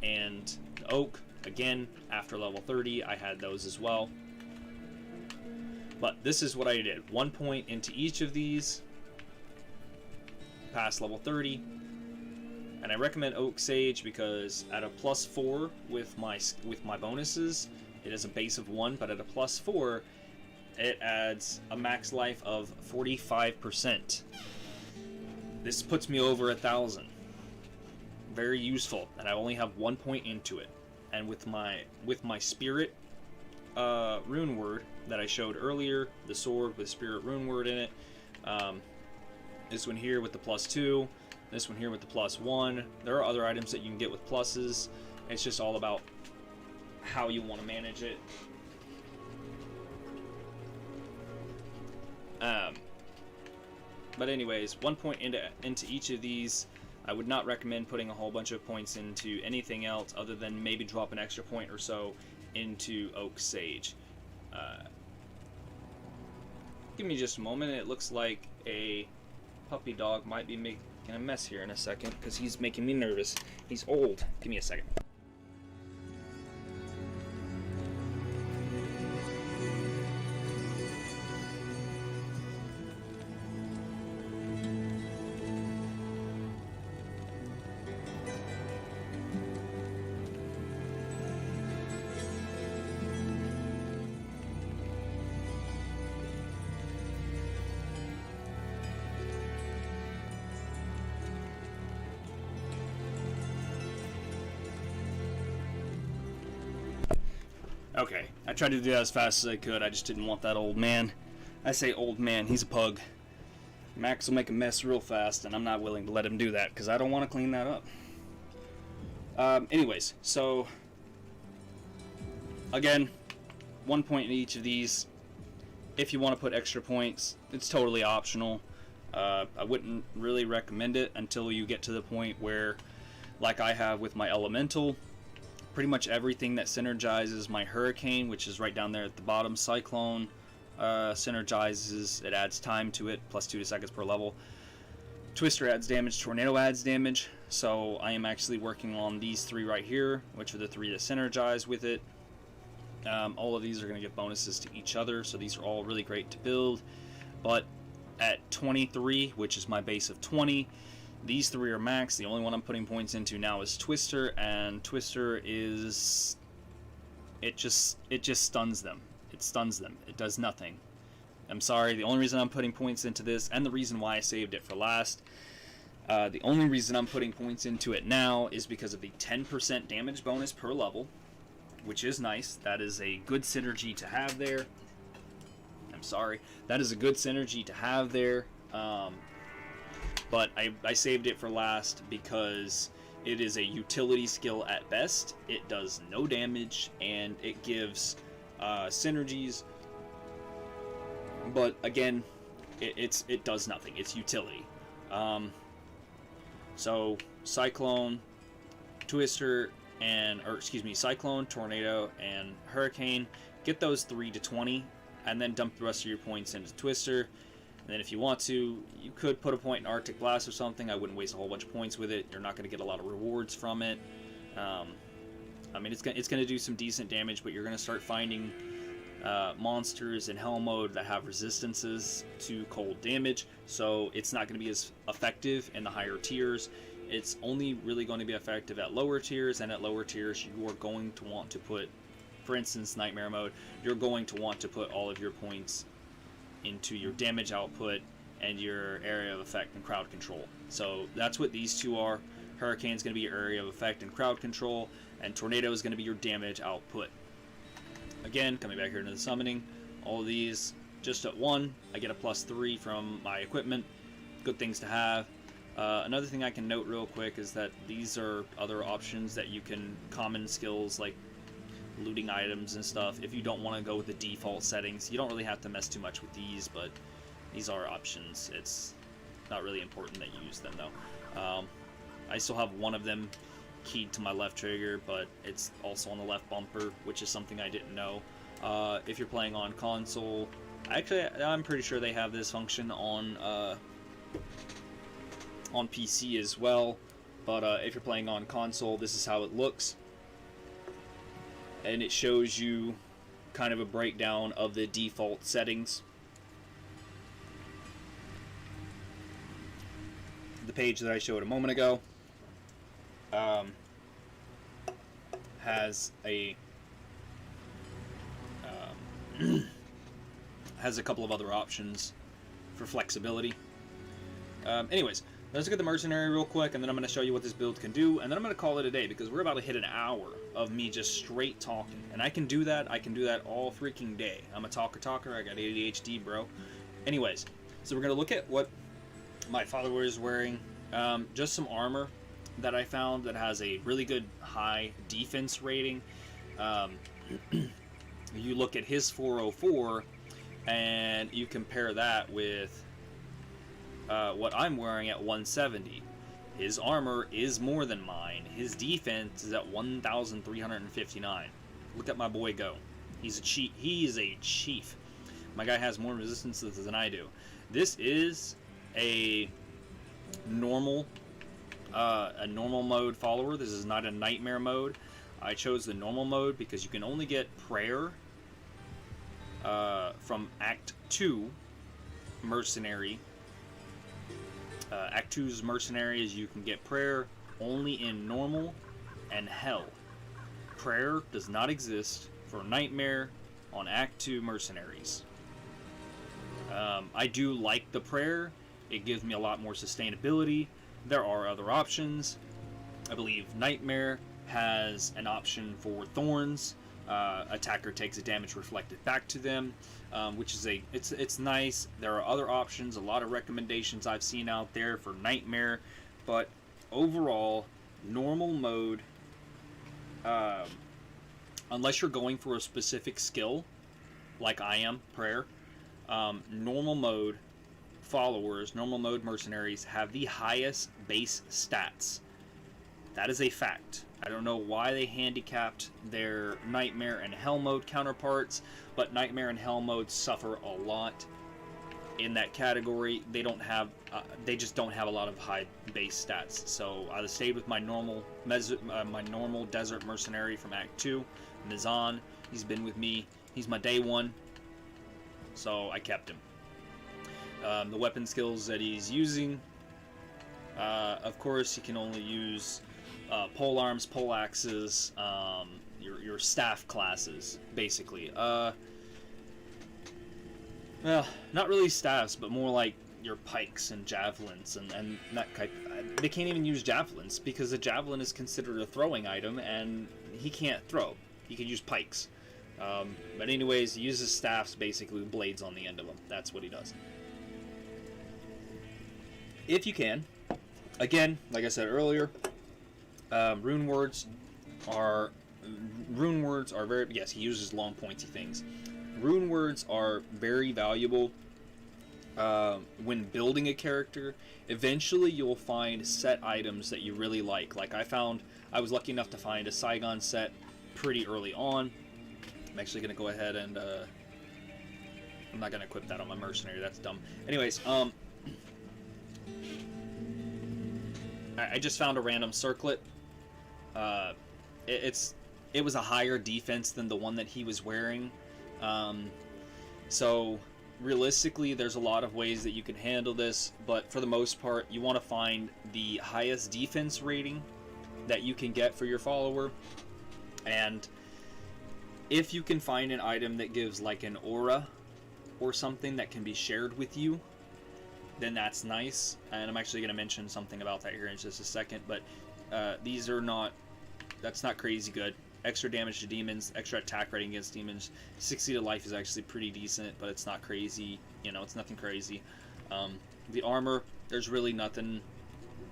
and the Oak. Again, after level 30, I had those as well. But this is what I did. 1 point into each of these past level 30. And I recommend Oak Sage because at a +4 with my bonuses, it is a base of 1, but at a +4, it adds a max life of 45%. This puts me over 1,000. Very useful, and I only have 1 point into it. And with my Spirit rune word that I showed earlier, the sword with Spirit rune word in it, this one here with the +2, this one here with the +1. There are other items that you can get with pluses. It's just all about how you want to manage it. But anyways, 1 point into each of these. I would not recommend putting a whole bunch of points into anything else other than maybe drop an extra point or so into Oak Sage. Give me just a moment. It looks like a puppy dog might be making a mess here in a second because he's making me nervous. He's old. Give me a second. Okay, I tried to do that as fast as I could. I just didn't want that old man. I say old man, he's a pug. Max will make a mess real fast, and I'm not willing to let him do that because I don't want to clean that up. Anyways, so again, 1 point in each of these. If you want to put extra points, it's totally optional. I wouldn't really recommend it until you get to the point where, like I have with my elemental, pretty much everything that synergizes my Hurricane, which is right down there at the bottom, Cyclone synergizes, it adds time to it, +2 seconds per level. Twister adds damage, Tornado adds damage, so I am actually working on these three right here, which are the three that synergize with it. All of these are going to give bonuses to each other, so these are all really great to build. But at 23, which is my base of 20, these three are max. The only one I'm putting points into now is Twister, and Twister is... It just stuns them. It stuns them. It does nothing. I'm sorry, the only reason I'm putting points into this, and the reason why I saved it for last, the only reason I'm putting points into it now is because of the 10% damage bonus per level, which is nice. That is a good synergy to have there. I'm sorry. That is a good synergy to have there. But I saved it for last because it is a utility skill at best. It does no damage, and it gives synergies. But again, it does nothing. It's utility. So Cyclone, Twister, or excuse me, Cyclone, Tornado, and Hurricane. Get those 3 to 20, and then dump the rest of your points into Twister. And then if you want to, you could put a point in Arctic Blast or something. I wouldn't waste a whole bunch of points with it. You're not going to get a lot of rewards from it. I mean, it's going to do some decent damage, but you're going to start finding monsters in Hell mode that have resistances to cold damage, so it's not going to be as effective in the higher tiers. It's only really going to be effective at lower tiers, and at lower tiers you are going to want to put, for instance, Nightmare mode, you're going to want to put all of your points into your damage output and your area of effect and crowd control. So that's what these two are. Hurricane's going to be your area of effect and crowd control, and Tornado is going to be your damage output. Again, coming back here into the summoning, all of these just at 1. I get a +3 from my equipment. Good things to have. Another thing I can note real quick is that these are other options that you can, common skills like looting items and stuff. If you don't want to go with the default settings, you don't really have to mess too much with these, but these are options. It's not really important that you use them though. I still have one of them keyed to my left trigger, but it's also on the left bumper, which is something I didn't know. If you're playing on console, actually I'm pretty sure they have this function on PC as well, but if you're playing on console, this is how it looks, and it shows you kind of a breakdown of the default settings. The page that I showed a moment ago has a has a couple of other options for flexibility. Anyways, let's look at the mercenary real quick, and then I'm going to show you what this build can do, and then I'm going to call it a day because we're about to hit an hour of me just straight talking, and I can do that. I can do that all freaking day. I'm a talker. I got ADHD, bro. Anyways, so we're going to look at what my follower is wearing. Just some armor that I found that has a really good high defense rating. You look at his 404 and you compare that with what I'm wearing at 170. His armor is more than mine. His defense is at 1,359. Look at my boy go. He's a chief. He is a chief. My guy has more resistances than I do. This is a normal mode follower. This is not a nightmare mode. I chose the normal mode because you can only get prayer from Act 2 mercenary. Act 2's mercenary is you can get prayer only in normal and hell. Prayer does not exist for nightmare on Act 2 mercenaries. I do like the prayer. It gives me a lot more sustainability. There are other options. I believe Nightmare has an option for Thorns. Attacker takes a damage reflected back to them, which is it's nice. There are other options, a lot of recommendations I've seen out there for Nightmare, but overall, normal mode, unless you're going for a specific skill, like I am, prayer, normal mode followers, normal mode mercenaries have the highest base stats. That is a fact. I don't know why they handicapped their Nightmare and Hell mode counterparts, but Nightmare and Hell mode suffer a lot in that category. They don't have, they just don't have a lot of high base stats. So I stayed with my normal desert mercenary from Act 2, Mizan. He's been with me. He's my day one, so I kept him. The weapon skills that he's using, of course, he can only use pole arms, pole axes, your staff classes, basically. Well, not really staffs, but more like your pikes and javelins, and that type. They can't even use javelins because a javelin is considered a throwing item, and he can't throw. He can use pikes. But anyways, he uses staffs, basically with blades on the end of them. That's what he does. If you can, again, like I said earlier, rune words are very, yes, he uses long pointy things. Rune words are very valuable when building a character, eventually you'll find set items that you really like. Like I was lucky enough to find a Saigon set pretty early on. I'm actually going to go ahead and, I'm not going to equip that on my mercenary, that's dumb. Anyways, I just found a random circlet. It was a higher defense than the one that he was wearing. So realistically, there's a lot of ways that you can handle this, but for the most part, you want to find the highest defense rating that you can get for your follower. And if you can find an item that gives like an aura or something that can be shared with you, then that's nice. And I'm actually going to mention something about that here in just a second, but that's not crazy good. Extra damage to demons, extra attack rating against demons, 60 to life is actually pretty decent, but it's not crazy, you know, it's nothing crazy. The armor, there's really nothing.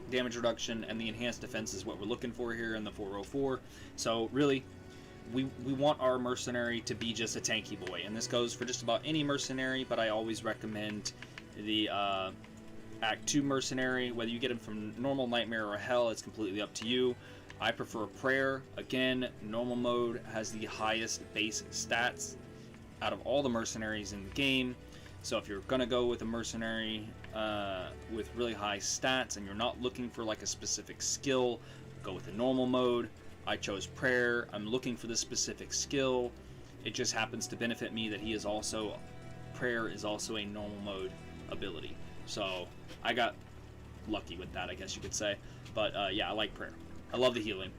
Damage reduction and the enhanced defense is what we're looking for here in the 404. So really, we want our mercenary to be just a tanky boy, and this goes for just about any mercenary, but I always recommend the Act 2 mercenary. Whether you get him from normal, nightmare, or hell, it's completely up to you. I prefer prayer. Again, normal mode has the highest base stats out of all the mercenaries in the game. So if you're gonna go with a mercenary with really high stats and you're not looking for like a specific skill, go with the normal mode. I chose prayer. I'm looking for this specific skill. It just happens to benefit me that prayer is also a normal mode ability. So I got lucky with that, I guess you could say. But yeah, I like prayer. I love the healing.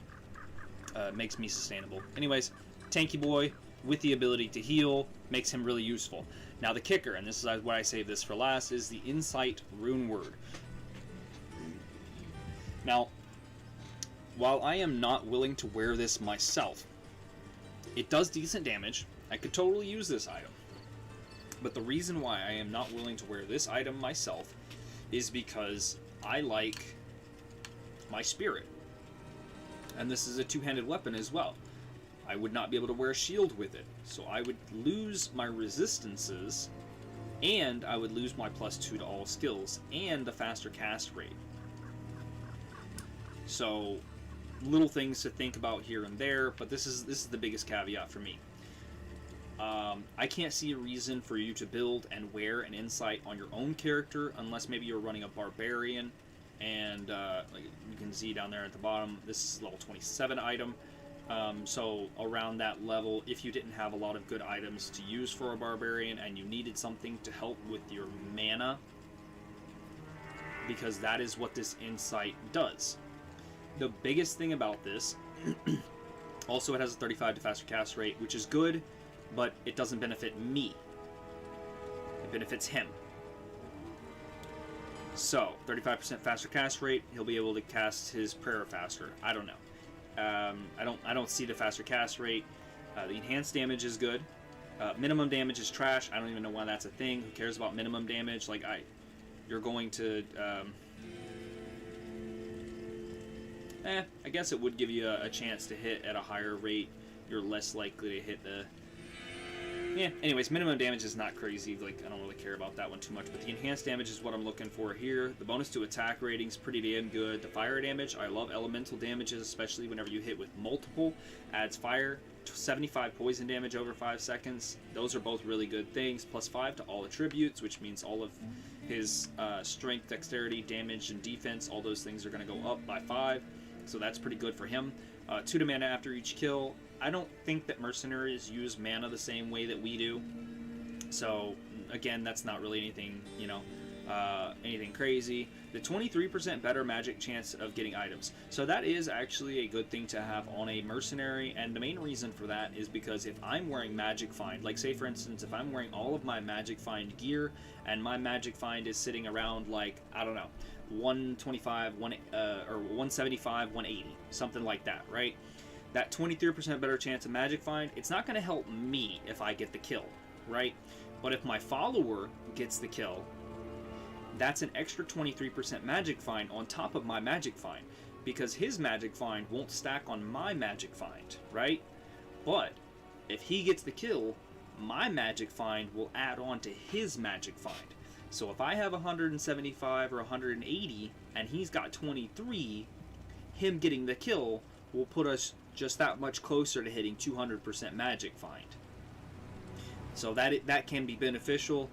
It makes me sustainable. Anyways, tanky boy with the ability to heal makes him really useful. Now the kicker, and this is why I saved this for last, is the Insight Rune Word. Now, while I am not willing to wear this myself, it does decent damage. I could totally use this item. But the reason why I am not willing to wear this item myself is because I like my spirit. And this is a two-handed weapon as well. I would not be able to wear a shield with it, so I would lose my resistances, and I would lose my +2 to all skills, and the faster cast rate. So, little things to think about here and there, but this is the biggest caveat for me. I can't see a reason for you to build and wear an Insight on your own character, unless maybe you're running a Barbarian. And like you can see down there at the bottom, this is level 27 item. So around that level, if you didn't have a lot of good items to use for a Barbarian and you needed something to help with your mana, because that is what this Insight does. The biggest thing about this, also it has a 35 to faster cast rate, which is good, but it doesn't benefit me. It benefits him. So, 35% faster cast rate, he'll be able to cast his prayer faster. I don't know. I don't see the faster cast rate. The enhanced damage is good. Minimum damage is trash. I don't even know why that's a thing. Who cares about minimum damage? Like, you're going to... I guess it would give you a chance to hit at a higher rate. You're less likely to hit the... Yeah, anyways, minimum damage is not crazy. Like, I don't really care about that one too much, but the enhanced damage is what I'm looking for here. The bonus to attack rating is pretty damn good. The fire damage, I love elemental damages, especially whenever you hit with multiple. Adds fire, 75 poison damage over 5 seconds. Those are both really good things. +5 to all attributes, which means all of his strength, dexterity, damage, and defense, all those things are going to go up by 5. So that's pretty good for him. 2 to mana after each kill. I don't think that mercenaries use mana the same way that we do. So, again, that's not really anything, you know, anything crazy. The 23% better magic chance of getting items. So that is actually a good thing to have on a mercenary, and the main reason for that is because if I'm wearing Magic Find, like say for instance, if I'm wearing all of my Magic Find gear, and my Magic Find is sitting around like, I don't know, 125, or 175, 180, something like that, right? That 23% better chance of Magic Find, it's not going to help me if I get the kill, right? But if my follower gets the kill, that's an extra 23% Magic Find on top of my Magic Find, because his Magic Find won't stack on my Magic Find, right? But if he gets the kill, my Magic Find will add on to his Magic Find. So if I have 175 or 180 and he's got 23, him getting the kill will put us just that much closer to hitting 200% magic find. So that can be beneficial.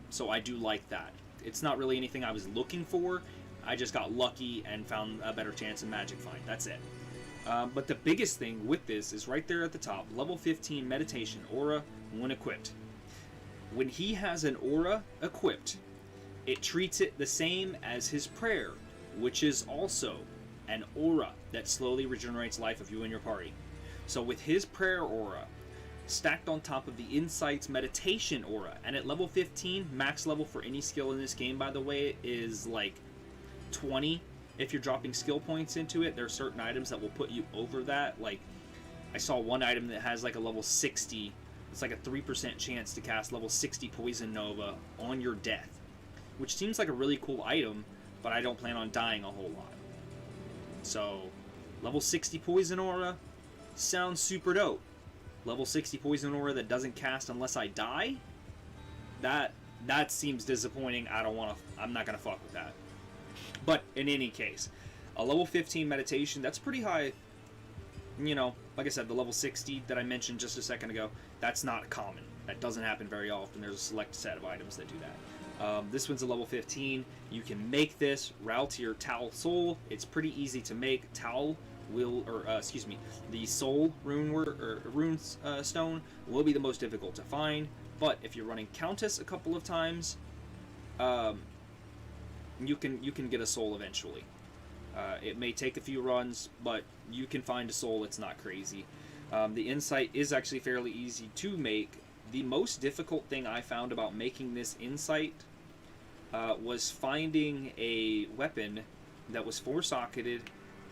So I do like that. It's not really anything I was looking for. I just got lucky and found a better chance of magic find. That's it. But the biggest thing with this is right there at the top, level 15 meditation aura when equipped. When he has an aura equipped, it treats it the same as his prayer, which is also an aura that slowly regenerates life of you and your party. So with his prayer aura stacked on top of the insight's meditation aura, and at level 15, max level for any skill in this game, by the way, is like 20. If you're dropping skill points into it, there are certain items that will put you over that. Like, I saw one item that has like a level 60. It's like a 3% chance to cast level 60 Poison Nova on your death, which seems like a really cool item, but I don't plan on dying a whole lot. So, level 60 Poison Aura sounds super dope. Level 60 Poison Aura that doesn't cast unless I die? That seems disappointing. I'm not gonna fuck with that. But in any case, a level 15 meditation, that's pretty high. You know, like I said, the level 60 that I mentioned just a second ago, that's not common. That doesn't happen very often. There's a select set of items that do that. This one's a level 15. You can make this Raltier Tal Soul. It's pretty easy to make. Tal will, the Soul rune stone will be the most difficult to find. But if you're running Countess a couple of times, you can get a soul eventually. It may take a few runs, but you can find a soul. It's not crazy. The insight is actually fairly easy to make. The most difficult thing I found about making this insight was finding a weapon that was 4-socketed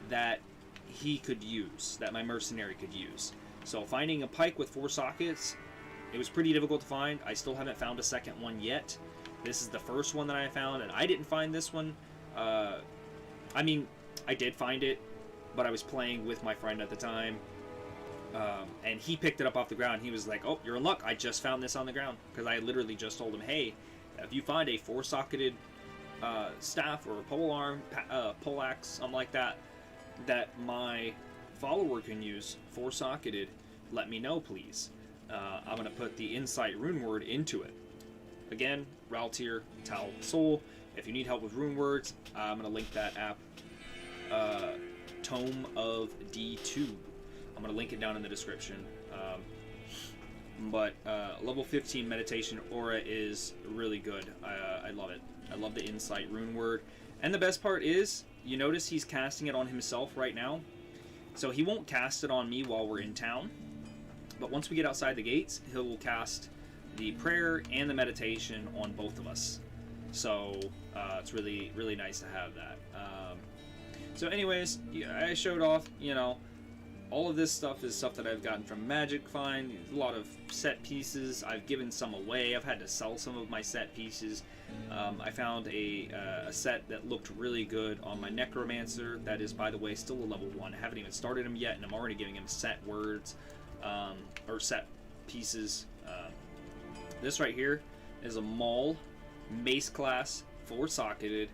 that he could use, that my mercenary could use. So finding a pike with 4 sockets, it was pretty difficult to find. I still haven't found a second one yet. This is the first one that I found, and I didn't find this one. I mean, I did find it, but I was playing with my friend at the time, and he picked it up off the ground. He was like, "Oh, you're in luck. I just found this on the ground," because I literally just told him, "Hey, if you find a 4-socketed staff or a polearm, poleaxe, something like that, that my follower can use, 4-socketed, let me know, please." I'm gonna put the Insight rune word into it. Again, Raltier Tal Soul. If you need help with rune words, I'm going to link that app, Tome of D2. I'm going to link it down in the description. But level 15 meditation aura is really good. I love it. I love the Insight rune word. And the best part is, you notice he's casting it on himself right now. So he won't cast it on me while we're in town. But once we get outside the gates, he'll cast the prayer and the meditation on both of us. So it's really, really nice to have that. So anyways, I showed off, all of this stuff is stuff that I've gotten from Magic Find. A lot of set pieces. I've given some away. I've had to sell some of my set pieces. I found a set that looked really good on my Necromancer. That is, by the way, still a level 1. I haven't even started him yet, and I'm already giving him set words, or set pieces. This right here is a Maul Mace class 4-socketed.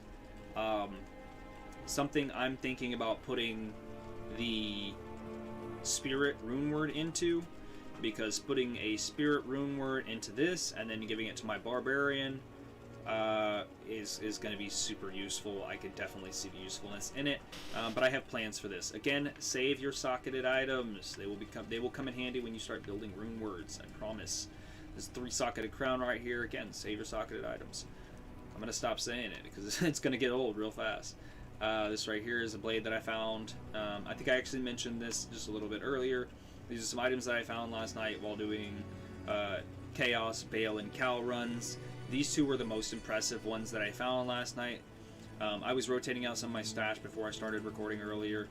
Something I'm thinking about putting the Spirit rune word into, because putting a Spirit rune word into this and then giving it to my Barbarian is going to be super useful. I could definitely see the usefulness in it, but I have plans for this. Again, save your socketed items. They will come in handy when you start building rune words. I promise. This 3-socketed crown right here. Again, save your socketed items. I'm going to stop saying it because it's going to get old real fast. This right here is a blade that I found. I think I actually mentioned this just a little bit earlier. These are some items that I found last night while doing Chaos, Bale, and Cal runs. These two were the most impressive ones that I found last night. I was rotating out some of my stash before I started recording earlier.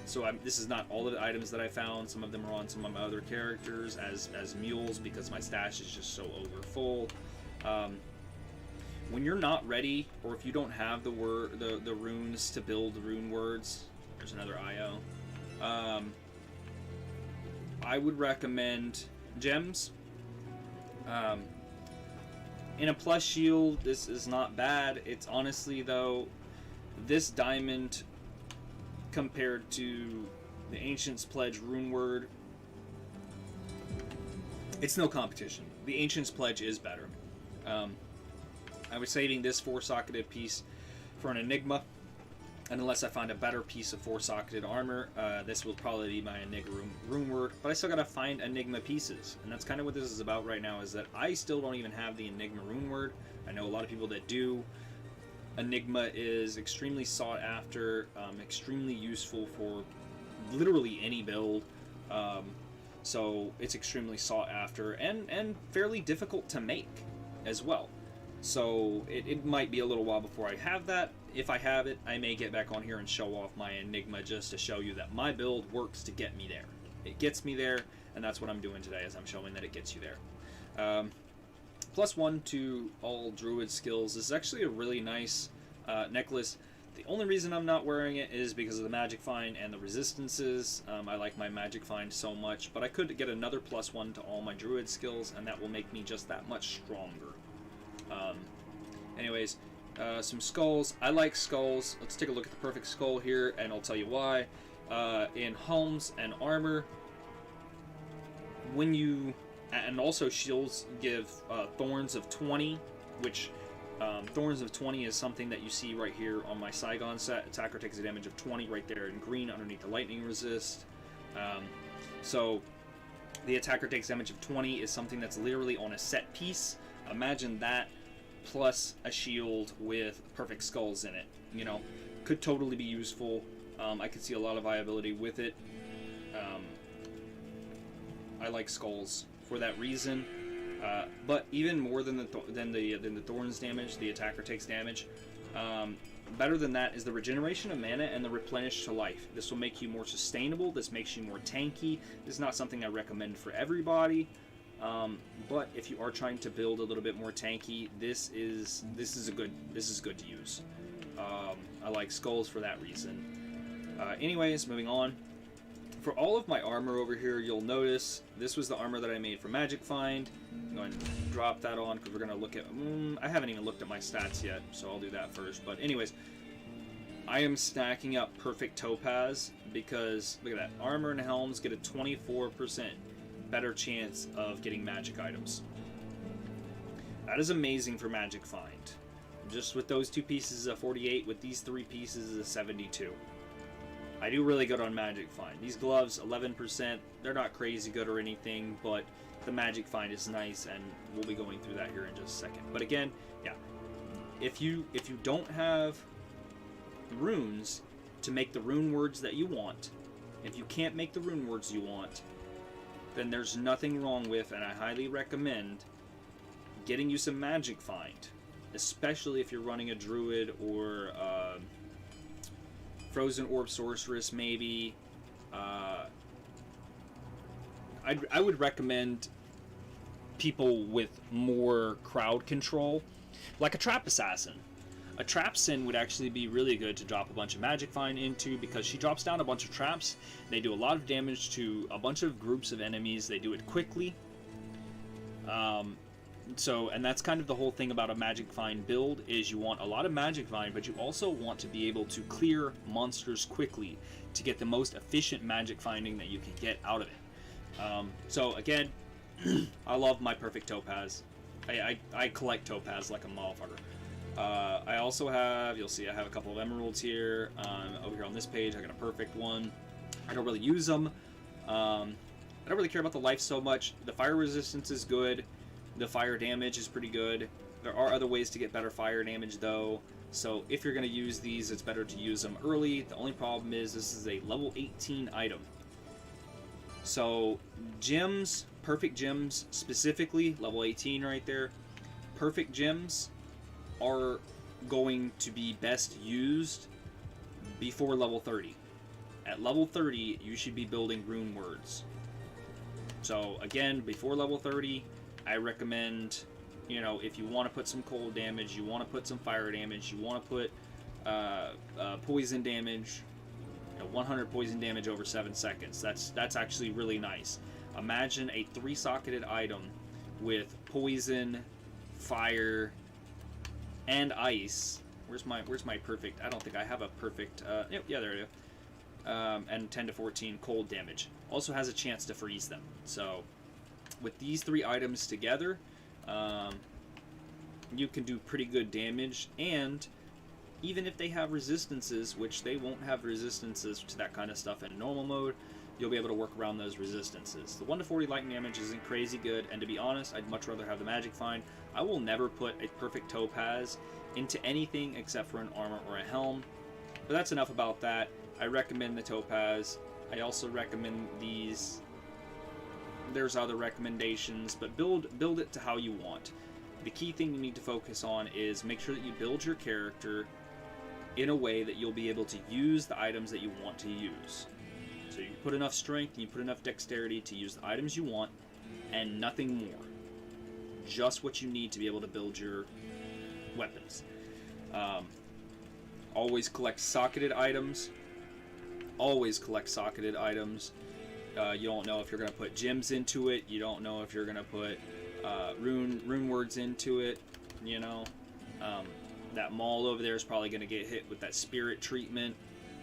So this is not all of the items that I found. Some of them are on some of my other characters as mules because my stash is just so over full. When you're not ready, or if you don't have the runes to build rune words, there's another IO. I would recommend gems. In a plus shield, this is not bad. It's honestly, though, this diamond compared to the Ancient's Pledge rune word, it's no competition. The Ancient's Pledge is better. I was saving this 4-socketed piece for an Enigma, and unless I find a better piece of 4-socketed armor, this will probably be my Enigma rune word. But I still gotta find Enigma pieces, and that's kind of what this is about right now, is that I still don't even have the Enigma rune word. I know a lot of people that do. Enigma is extremely sought after, extremely useful for literally any build. So it's extremely sought after and fairly difficult to make as well. So it might be a little while before I have that. If I have it, I may get back on here and show off my Enigma just to show you that my build works to get me there. It gets me there, and that's what I'm doing today, is I'm showing that it gets you there. +1 to all Druid skills. This is actually a really nice necklace. The only reason I'm not wearing it is because of the magic find and the resistances. I like my magic find so much, but I could get another +1 to all my Druid skills, and that will make me just that much stronger. Anyways, some skulls. I like skulls. Let's take a look at the perfect skull here, and I'll tell you why. In helms and armor, when you... And also shields give thorns of 20, which... Thorns of 20 is something that you see right here on my Saigon set. Attacker takes a damage of 20 right there in green underneath the lightning resist. So the attacker takes damage of 20 is something that's literally on a set piece. Imagine that plus a shield with perfect skulls in it. You know, could totally be useful. I could see a lot of viability with it. I like skulls for that reason. But even more than the thorns damage, the attacker takes damage. Better than that is the regeneration of mana and the replenish to life. This will make you more sustainable. This makes you more tanky. This is not something I recommend for everybody. But if you are trying to build a little bit more tanky, this is good to use. I like skulls for that reason. Anyways, moving on. For all of my armor over here, you'll notice this was the armor that I made for Magic Find. I'm going to drop that on because we're going to look at... I haven't even looked at my stats yet, so I'll do that first. But anyways, I am stacking up Perfect Topaz because, look at that, armor and helms get a 24% better chance of getting magic items. That is amazing for Magic Find. Just with those two pieces is a 48, with these three pieces is a 72. I do really good on Magic Find. These gloves, 11%, they're not crazy good or anything, but the Magic Find is nice, and we'll be going through that here in just a second. But again, yeah, if you don't have runes to make the rune words that you want, if you can't make the rune words you want, then there's nothing wrong with, and I highly recommend, getting you some Magic Find, especially if you're running a Druid or Frozen Orb Sorceress, maybe. I would recommend people with more crowd control, like a Trap Assassin. A Trap Sin would actually be really good to drop a bunch of Magic Find into, because she drops down a bunch of traps. They do a lot of damage to a bunch of groups of enemies. They do it quickly. And that's kind of the whole thing about a Magic Find build, is you want a lot of Magic Find, but you also want to be able to clear monsters quickly to get the most efficient Magic Finding that you can get out of it. So again, I love my Perfect Topaz. I collect Topaz like a motherfucker. I also have, you'll see I have a couple of emeralds here. Over here on this page, I got a perfect one. I don't really use them. I don't really care about the life so much. The fire resistance is good. The fire damage is pretty good. There are other ways to get better fire damage though. So if you're going to use these, it's better to use them early. The only problem is this is a level 18 item. So gems, perfect gems specifically, level 18 right there. Perfect gems are going to be best used before level 30. At level 30, you should be building rune words. So again, before level 30, I recommend, you know, if you want to put some cold damage, you want to put some fire damage, you want to put poison damage, 100 poison damage over 7 seconds. That's actually really nice. Imagine a 3-socketed item with poison, fire, and ice. Where's my perfect? I don't think I have a perfect. Yeah, there it is. And 10 to 14 cold damage. Also has a chance to freeze them. So with these 3 items together, you can do pretty good damage. And even if they have resistances, which they won't have resistances to that kind of stuff in normal mode, you'll be able to work around those resistances. The 1 to 40 lightning damage isn't crazy good, and to be honest, I'd much rather have the magic find. I will never put a perfect topaz into anything except for an armor or a helm. But that's enough about that. I recommend the topaz. I also recommend these. There's other recommendations, but build it to how you want. The key thing you need to focus on is make sure that you build your character in a way that you'll be able to use the items that you want to use. So you put enough strength and you put enough dexterity to use the items you want, and nothing more. Just what you need to be able to build your weapons. Always collect socketed items. Always collect socketed items. You don't know if you're going to put gems into it. You don't know if you're going to put rune words into it. You know, that maul over there is probably going to get hit with that spirit treatment.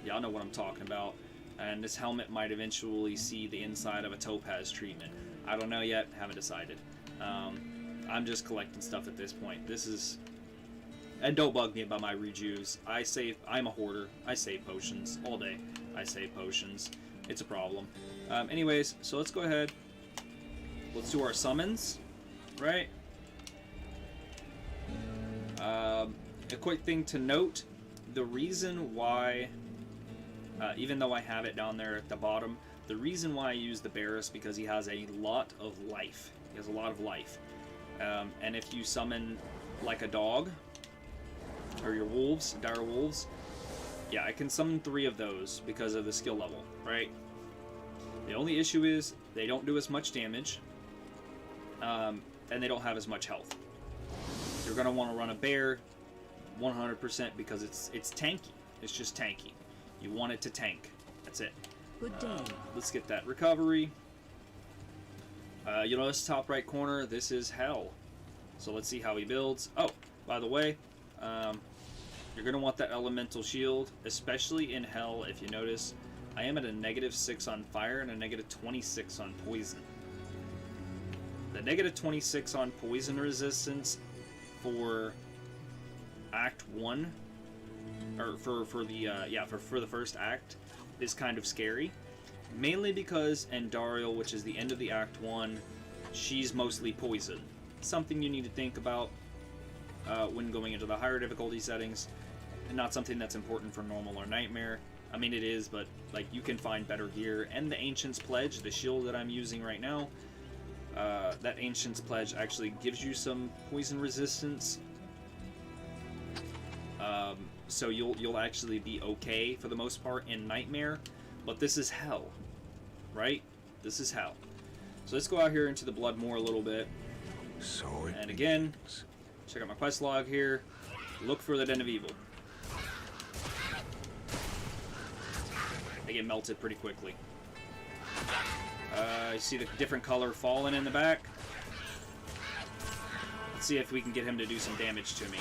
Y'all know what I'm talking about. And this helmet might eventually see the inside of a topaz treatment. I don't know yet. Haven't decided. I'm just collecting stuff at this point. This is... And don't bug me about my rejuves. I'm a hoarder. I save potions all day. I save potions. It's a problem. Anyways, so let's go ahead. Let's do our summons, right? A quick thing to note, the reason why, even though I have it down there at the bottom, the reason why I use the bear is because he has a lot of life. He has a lot of life. And if you summon like a dog, or your wolves, dire wolves, yeah, I can summon 3 of those because of the skill level, right? The only issue is they don't do as much damage, and they don't have as much health. You're going to want to run a bear 100% because it's tanky. It's just tanky. You want it to tank. That's it. Good day. Let's get that recovery. You notice top right corner, this is hell. So let's see how he builds. Oh, by the way, you're going to want that elemental shield, especially in hell. If you notice, I am at a -6 on fire and a -26 on poison. The -26 on poison resistance for Act 1, or for the first act, is kind of scary. Mainly because Endariel, which is the end of the Act 1, she's mostly poison. Something you need to think about when going into the higher difficulty settings, and not something that's important for normal or nightmare. I mean, it is, but like you can find better gear. And the Ancient's Pledge, the shield that I'm using right now, that Ancient's Pledge actually gives you some poison resistance. So you'll actually be okay for the most part in nightmare. But this is hell, right? This is hell. So let's go out here into the blood more a little bit. And again, check out my quest log here. Look for the Den of Evil. They get melted pretty quickly. You see the different color falling in the back. Let's see if we can get him to do some damage to me.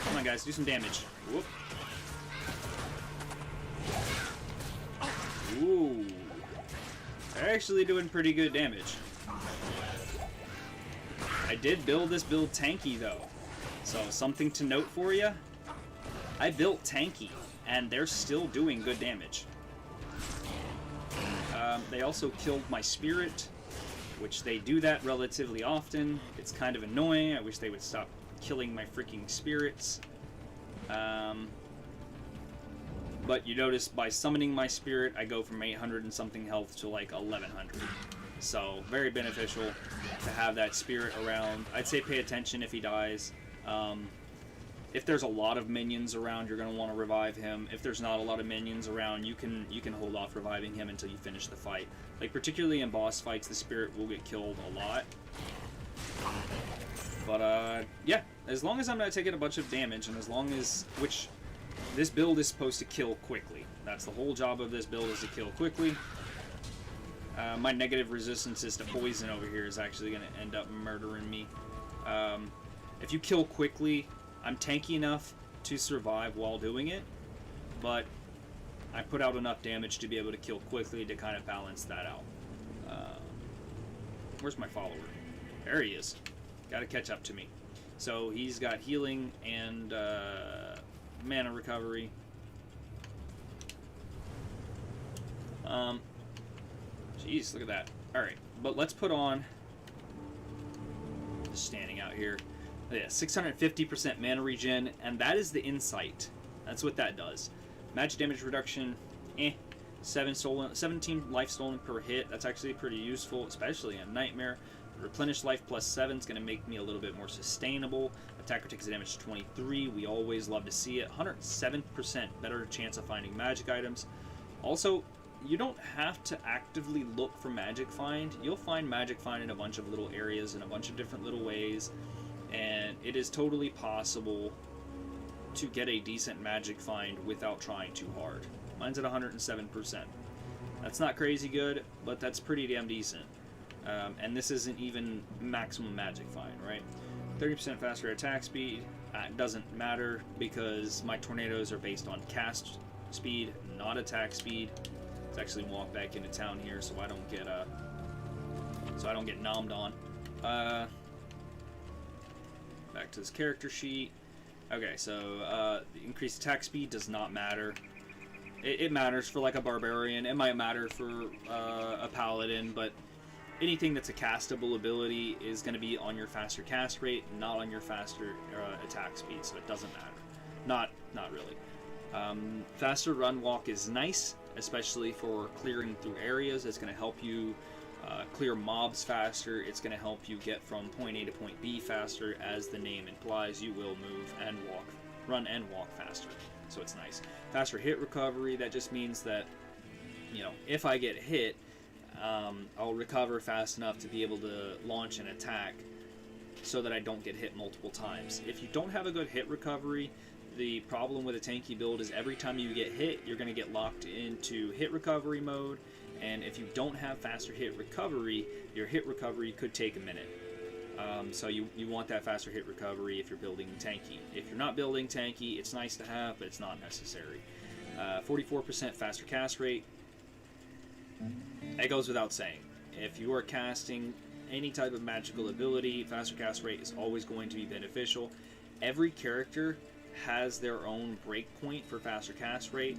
Come on, guys, do some damage. Whoop. Ooh. They're actually doing pretty good damage. I did build this build tanky, though. So, something to note for you. I built tanky, and they're still doing good damage. They also killed my spirit, which they do that relatively often. It's kind of annoying. I wish they would stop killing my freaking spirits. But you notice by summoning my spirit, I go from 800 and something health to like 1100. So, very beneficial to have that spirit around. I'd say pay attention if he dies. If there's a lot of minions around, you're going to want to revive him. If there's not a lot of minions around, you can hold off reviving him until you finish the fight. Like, particularly in boss fights, the spirit will get killed a lot. But, yeah, as long as I'm not taking a bunch of damage, and as long as... Which, this build is supposed to kill quickly. That's the whole job of this build, is to kill quickly. My negative resistances to poison over here is actually going to end up murdering me. If you kill quickly, I'm tanky enough to survive while doing it, but I put out enough damage to be able to kill quickly to kind of balance that out. Where's my follower? There he is. Got to catch up to me. So he's got healing and mana recovery. Jeez, look at that. Alright, but let's put on, just standing out here, yeah, 650% mana regen, and that is the insight. That's what that does. Magic damage reduction, 17 life stolen per hit. That's actually pretty useful, especially in Nightmare. Replenish life plus 7 is going to make me a little bit more sustainable. Attacker takes a damage 23. We always love to see it. 107% better chance of finding magic items. Also, you don't have to actively look for magic find. You'll find magic find in a bunch of little areas in a bunch of different little ways, and it is totally possible to get a decent magic find without trying too hard. Mine's at 107%. That's not crazy good, but that's pretty damn decent. And this isn't even maximum magic find, right? 30% faster attack speed. It doesn't matter because my tornadoes are based on cast speed, not attack speed. Let's actually walk back into town here so I don't get nommed on. Back to this character sheet. Okay, so increased attack speed does not matter. It matters for like a barbarian. It might matter for a paladin, but anything that's a castable ability is going to be on your faster cast rate, not on your faster attack speed, so it doesn't matter. Not really. Faster run walk is nice, especially for clearing through areas. It's going to help you clear mobs faster. It's going to help you get from point A to point B faster. As the name implies, you will move and walk, run and walk faster. So it's nice. Faster hit recovery, that just means that, you know, if I get hit, I'll recover fast enough to be able to launch an attack so that I don't get hit multiple times. If you don't have a good hit recovery, the problem with a tanky build is every time you get hit, you're going to get locked into hit recovery mode, and if you don't have faster hit recovery, your hit recovery could take a minute. So you want that faster hit recovery if you're building tanky. If you're not building tanky, it's nice to have, but it's not necessary. 44% faster cast rate. It goes without saying. If you are casting any type of magical ability, faster cast rate is always going to be beneficial. Every character has their own breakpoint for faster cast rate.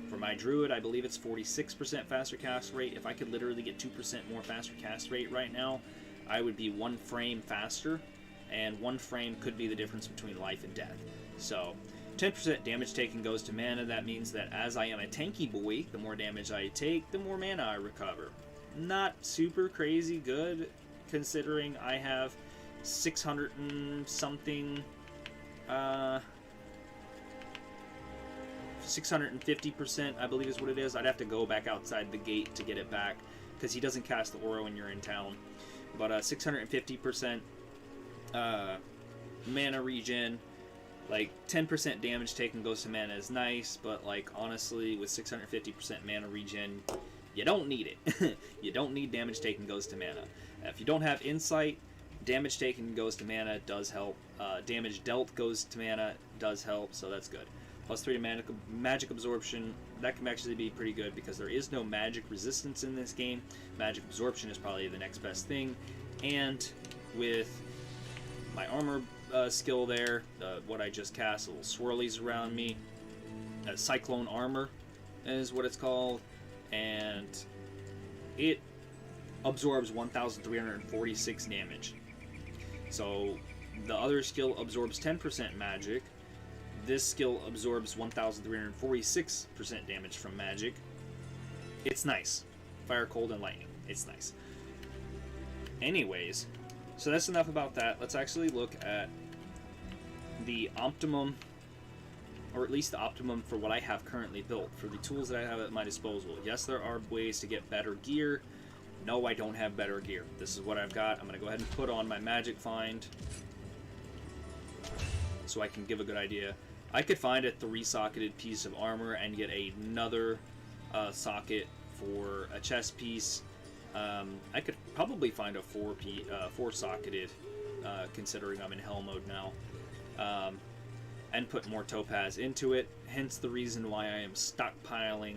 For my Druid, I believe it's 46% faster cast rate. If I could literally get 2% more faster cast rate right now, I would be 1 frame faster, and 1 frame could be the difference between life and death. So 10% damage taken goes to mana. That means that as I am a tanky boy, the more damage I take, the more mana I recover. Not super crazy good, considering I have 600 and something, 650%, I believe is what it is. I'd have to go back outside the gate to get it back, because he doesn't cast the aura when you're in town. But 650% mana regen. Like 10% damage taken goes to mana is nice, but like honestly, with 650% mana regen, you don't need it. You don't need damage taken goes to mana. If you don't have insight, damage taken goes to mana does help. Damage dealt goes to mana does help, so that's good. Plus 3 to magic absorption. That can actually be pretty good because there is no magic resistance in this game. Magic absorption is probably the next best thing. And with my armor skill there, what I just cast, little swirlies around me. Cyclone armor is what it's called, and it absorbs 1,346 damage. So the other skill absorbs 10% magic. This skill absorbs 1,346% damage from magic. It's nice. Fire, cold, and lightning. It's nice. Anyways, so that's enough about that. Let's actually look at the optimum, or at least the optimum for what I have currently built, for the tools that I have at my disposal. Yes, there are ways to get better gear. No, I don't have better gear. This is what I've got. I'm going to go ahead and put on my magic find so I can give a good idea. I could find a 3-socketed piece of armor and get another socket for a chest piece. I could probably find a 4-socketed considering I'm in hell mode now, and put more topaz into it, hence the reason why I am stockpiling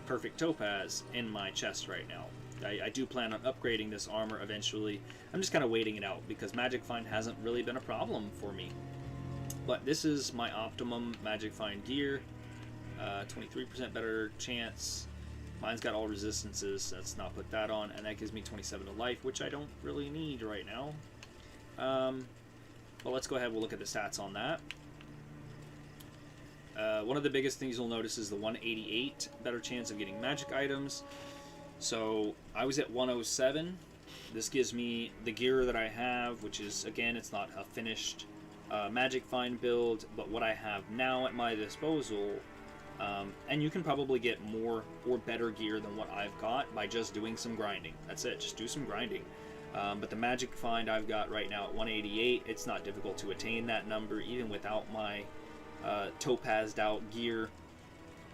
perfect topaz in my chest right now. I do plan on upgrading this armor eventually. I'm just kind of waiting it out because Magic Find hasn't really been a problem for me. But this is my optimum Magic Find gear. 23% better chance. Mine's got all resistances, let's not put that on, and that gives me 27 to life, which I don't really need right now. Well, let's go ahead, we'll look at the stats on that. One of the biggest things you'll notice is the 188 better chance of getting magic items. So I was at 107. This gives me the gear that I have, which is, again, it's not a finished Magic Find build, but what I have now at my disposal. And you can probably get more or better gear than what I've got by just doing some grinding. That's it, just do some grinding. But the Magic Find I've got right now at 188, it's not difficult to attain that number. Even without my topazed out gear,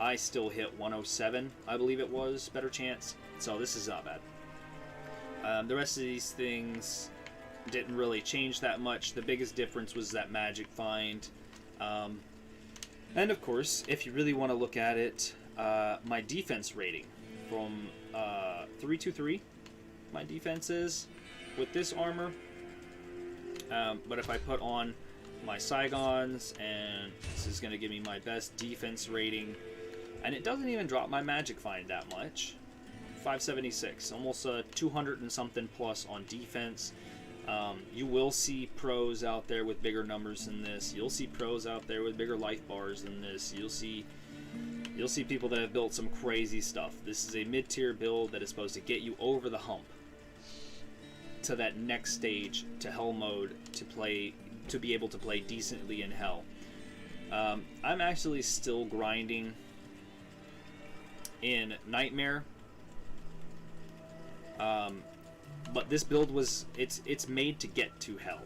I still hit 107, I believe it was, better chance. So this is not bad. The rest of these things didn't really change that much. The biggest difference was that Magic Find. And of course, if you really want to look at it, my defense rating from 323, my defense is with this armor. But if I put on my Saigons, and this is going to give me my best defense rating, and it doesn't even drop my Magic Find that much. 576, almost 200 and something plus on defense. You will see pros out there with bigger numbers than this. You'll see pros out there with bigger life bars than this. You'll see people that have built some crazy stuff. This is a mid-tier build that is supposed to get you over the hump to that next stage, to hell mode, to be able to play decently in hell. I'm actually still grinding in Nightmare. But this build was, it's made to get to hell.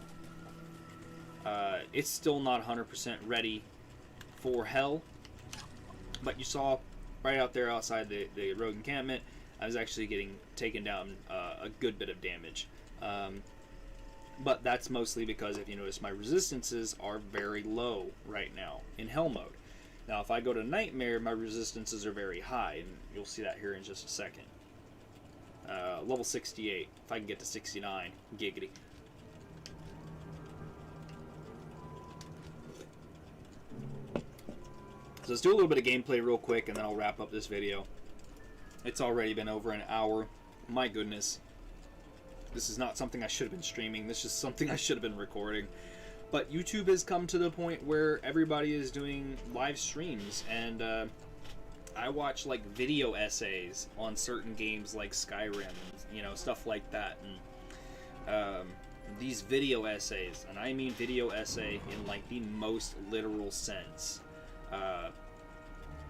It's still not 100% ready for hell, but you saw right out there outside the rogue encampment, I was actually getting taken down a good bit of damage. But that's mostly because, if you notice, my resistances are very low right now in hell mode. Now if I go to Nightmare, my resistances are very high, and you'll see that here in just a second. Level 68. If I can get to 69, giggity. So let's do a little bit of gameplay real quick, and then I'll wrap up this video. It's already been over an hour. My goodness. This is not something I should have been streaming. This is something I should have been recording. But YouTube has come to the point where everybody is doing live streams, and I watch like video essays on certain games like Skyrim, you know, stuff like that. And these video essays, and I mean video essay in like the most literal sense.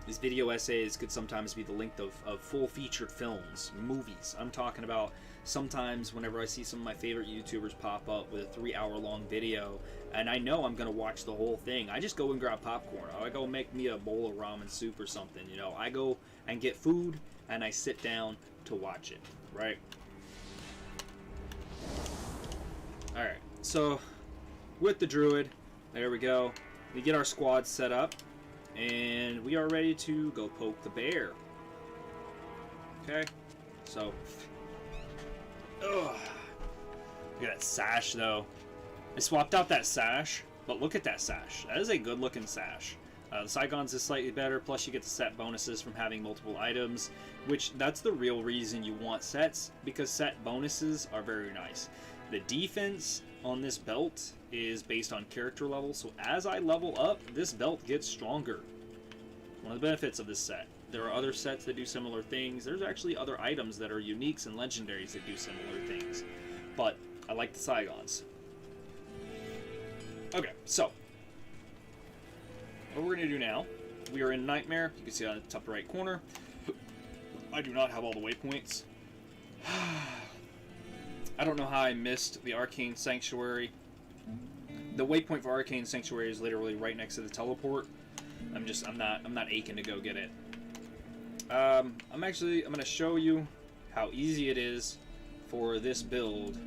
These video essays could sometimes be the length of full-featured films, movies. I'm talking about sometimes whenever I see some of my favorite YouTubers pop up with a 3-hour-long video, and I know I'm going to watch the whole thing, I just go and grab popcorn. I go make me a bowl of ramen soup or something, you know. I go and get food, and I sit down to watch it, right? Alright, so with the Druid, there we go. We get our squad set up, and we are ready to go poke the bear. Okay, so ugh. Look at that sash though. I swapped out that sash, but look at that sash. That is a good looking sash. The Saigons is slightly better, plus you get the set bonuses from having multiple items, which that's the real reason you want sets, because set bonuses are very nice. The defense on this belt is based on character level, so as I level up, this belt gets stronger. One of the benefits of this set. There are other sets that do similar things. There's actually other items that are uniques and legendaries that do similar things. But I like the Saigons. Okay, so what we're going to do now, we are in Nightmare. You can see on the top right corner. I do not have all the waypoints. I don't know how I missed the Arcane Sanctuary. The waypoint for Arcane Sanctuary is literally right next to the teleport. I'm not aching to go get it. I'm going to show you how easy it is for this build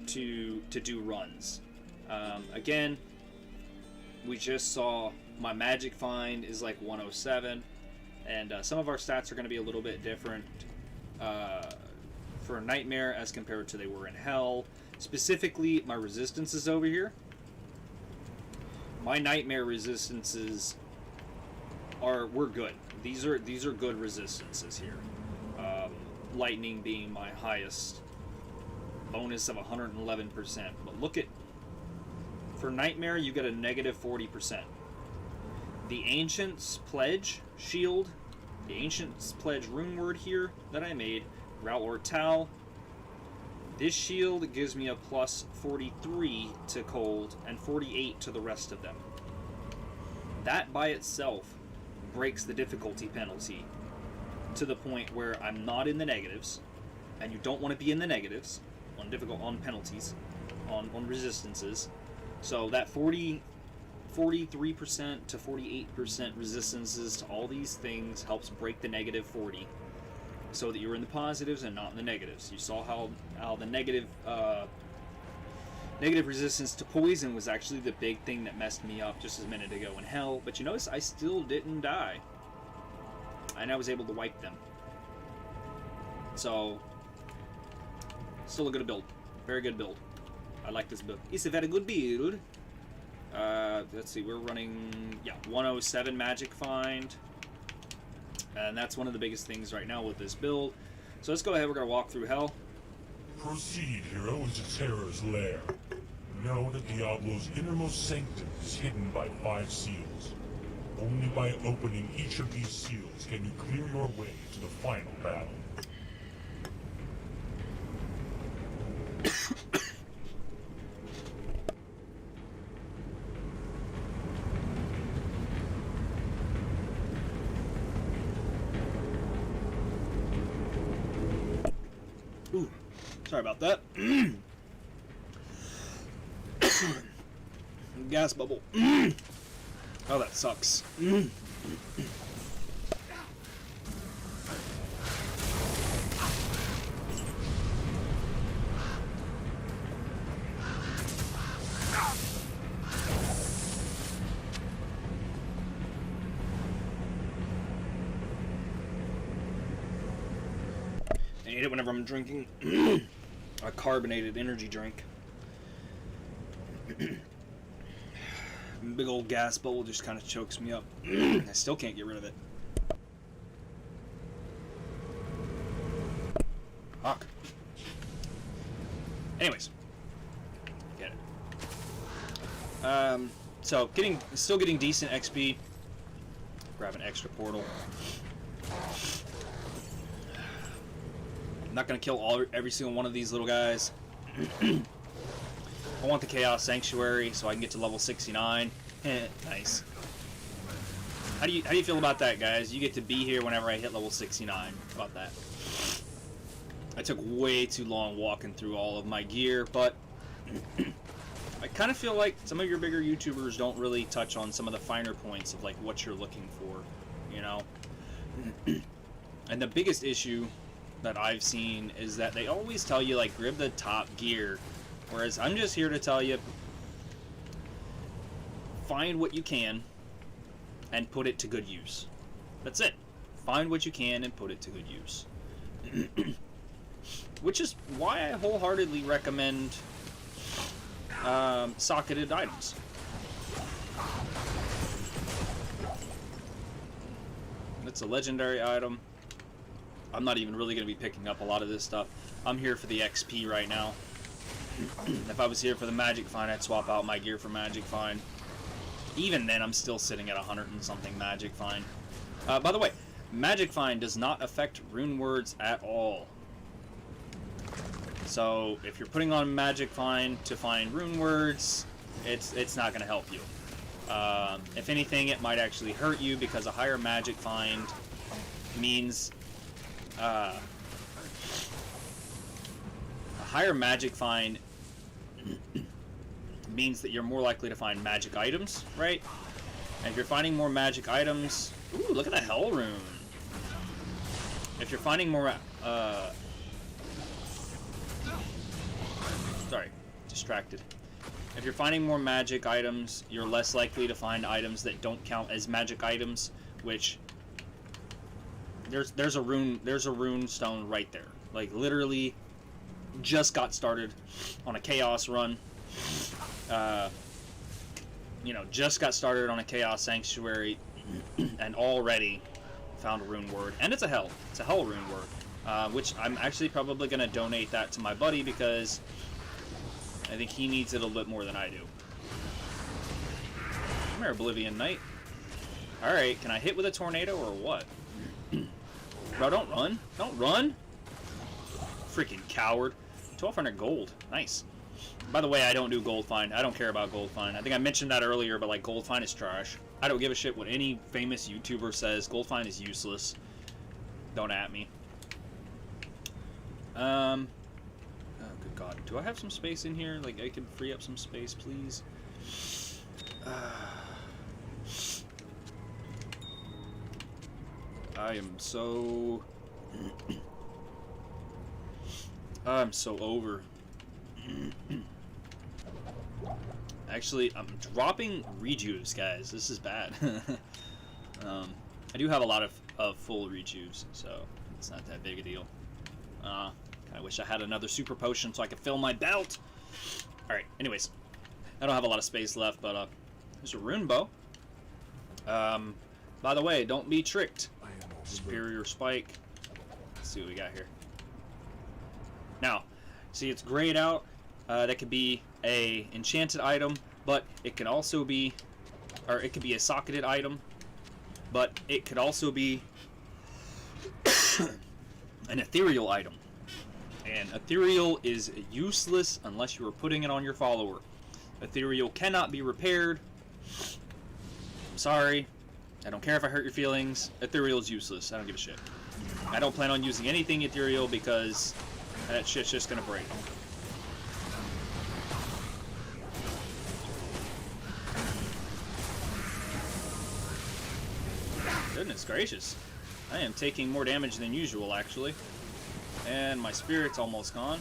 to do runs. Again, we just saw my magic find is like 107, and some of our stats are going to be a little bit different for Nightmare as compared to they were in Hell. Specifically, my resistances over here. My Nightmare resistances were good. These are good resistances here. Lightning being my highest, bonus of 111%. But look at, for Nightmare, you get a negative 40%. The Ancient's Pledge shield, the Ancient's Pledge rune word here that I made, Rout or Tal. This shield gives me a plus 43 to cold and 48 to the rest of them. That by itself breaks the difficulty penalty to the point where I'm not in the negatives, and you don't want to be in the negatives on penalties, on resistances. So that 43% to 48% resistances to all these things helps break the negative 40, so that you're in the positives and not in the negatives. You saw how the negative resistance to poison was actually the big thing that messed me up just a minute ago in Hell. But you notice I still didn't die, and I was able to wipe them. So, still a good build. Very good build. I like this build. It's a very good build. Let's see, we're running, 107 magic find. And that's one of the biggest things right now with this build. So let's go ahead, we're going to walk through Hell. Proceed, hero, into Terror's lair. Know that Diablo's innermost sanctum is hidden by 5 seals. Only by opening each of these seals can you clear your way to the final battle. Ooh, sorry about that. Gas bubble. Oh, that sucks. I hate it whenever I'm drinking a carbonated energy drink. Big old gas bubble just kind of chokes me up. I still can't get rid of it. Fuck. Anyways. Get it. So, still getting decent XP. Grab an extra portal. I'm not going to kill every single one of these little guys. I want the Chaos Sanctuary so I can get to level 69. Nice. How do you feel about that, guys? You get to be here whenever I hit level 69. How about that? I took way too long walking through all of my gear, but I kind of feel like some of your bigger YouTubers don't really touch on some of the finer points of like what you're looking for, you know? And the biggest issue that I've seen is that they always tell you like grab the top gear, whereas I'm just here to tell you find what you can and put it to good use. That's it. Find what you can and put it to good use. Which is why I wholeheartedly recommend socketed items. It's a legendary item. I'm not even really going to be picking up a lot of this stuff. I'm here for the XP right now. If I was here for the Magic Find, I'd swap out my gear for Magic Find. Even then, I'm still sitting at 100 and something Magic Find. By the way, Magic Find does not affect rune words at all. So, if you're putting on Magic Find to find rune words, it's not going to help you. If anything, it might actually hurt you because a higher Magic Find means a higher Magic Find means that you're more likely to find magic items, right? And if you're finding more magic items, ooh, look at the Hell Rune. If you're finding more Sorry, distracted. If you're finding more magic items, you're less likely to find items that don't count as magic items, which there's a rune stone right there. Like literally just got started on a chaos run. You know, just got started on a chaos sanctuary and already found a rune word. And it's a hell rune word. Which I'm actually probably gonna donate that to my buddy because I think he needs it a little bit more than I do. Come here, Oblivion Knight. Alright, can I hit with a tornado or what? Bro, don't run. Don't run! Freaking coward. 1,200 gold. Nice. By the way, I don't do gold find. I don't care about gold find. I think I mentioned that earlier, but like gold find is trash. I don't give a shit what any famous YouTuber says. Gold find is useless. Don't at me. Oh, good God. Do I have some space in here? Like, I could free up some space, please? I am so... I'm so over. Actually, I'm dropping rejuves, guys. This is bad. I do have a lot of full rejuves, so it's not that big a deal. I wish I had another super potion so I could fill my belt. Alright, anyways. I don't have a lot of space left, but there's a rune bow. By the way, don't be tricked. Superior spike. Let's see what we got here. Now, see, it's grayed out. That could be a enchanted item, but it could also be, or it could be a socketed item, but it could also be an ethereal item. And ethereal is useless unless you are putting it on your follower. Ethereal cannot be repaired. I'm sorry. I don't care if I hurt your feelings. Ethereal is useless. I don't give a shit. I don't plan on using anything ethereal because that shit's just gonna break. Goodness gracious. I am taking more damage than usual, actually. And my spirit's almost gone.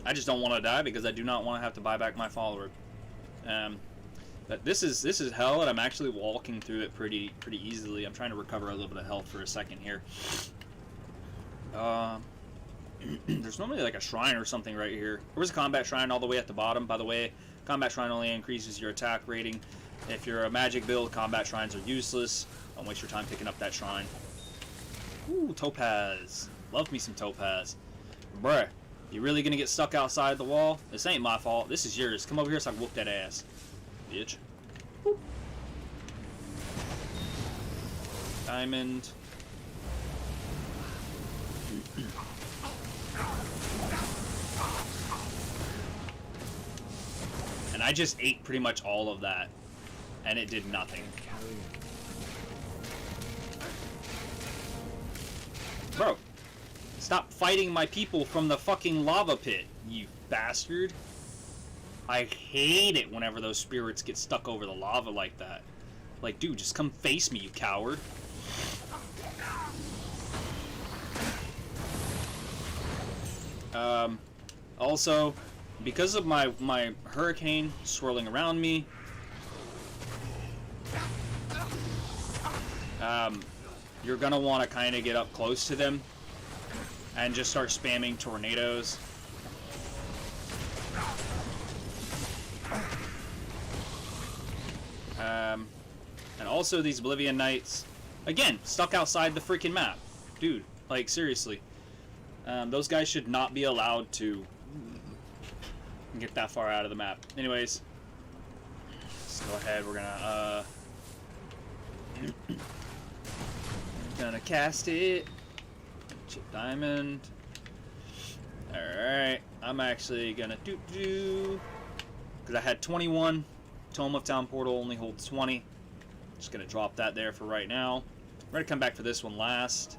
I just don't want to die because I do not want to have to buy back my follower. But this is hell, and I'm actually walking through it pretty easily. I'm trying to recover a little bit of health for a second here. There's normally like a shrine or something right here. There was a combat shrine all the way at the bottom. By the way, combat shrine only increases your attack rating. If you're a magic build, combat shrines are useless. Don't waste your time picking up that shrine. Ooh, topaz. Love me some topaz. Bruh, you really gonna get stuck outside the wall? This ain't my fault. This is yours. Come over here so I can whoop that ass. Bitch. Whoop. Diamond. And I just ate pretty much all of that. And it did nothing. Bro, stop fighting my people from the fucking lava pit, you bastard. I hate it whenever those spirits get stuck over the lava like that. Like, dude, just come face me, you coward. Also, because of my hurricane swirling around me, you're gonna want to kind of get up close to them and just start spamming tornadoes. And also these Oblivion Knights, again, stuck outside the freaking map. Dude, like, seriously. Those guys should not be allowed to get that far out of the map. Anyways, let's go ahead. We're gonna cast it. Chip diamond. Alright, I'm actually gonna because I had 21. Tome of Town Portal only holds 20. Just gonna drop that there for right now. We're gonna come back for this one last.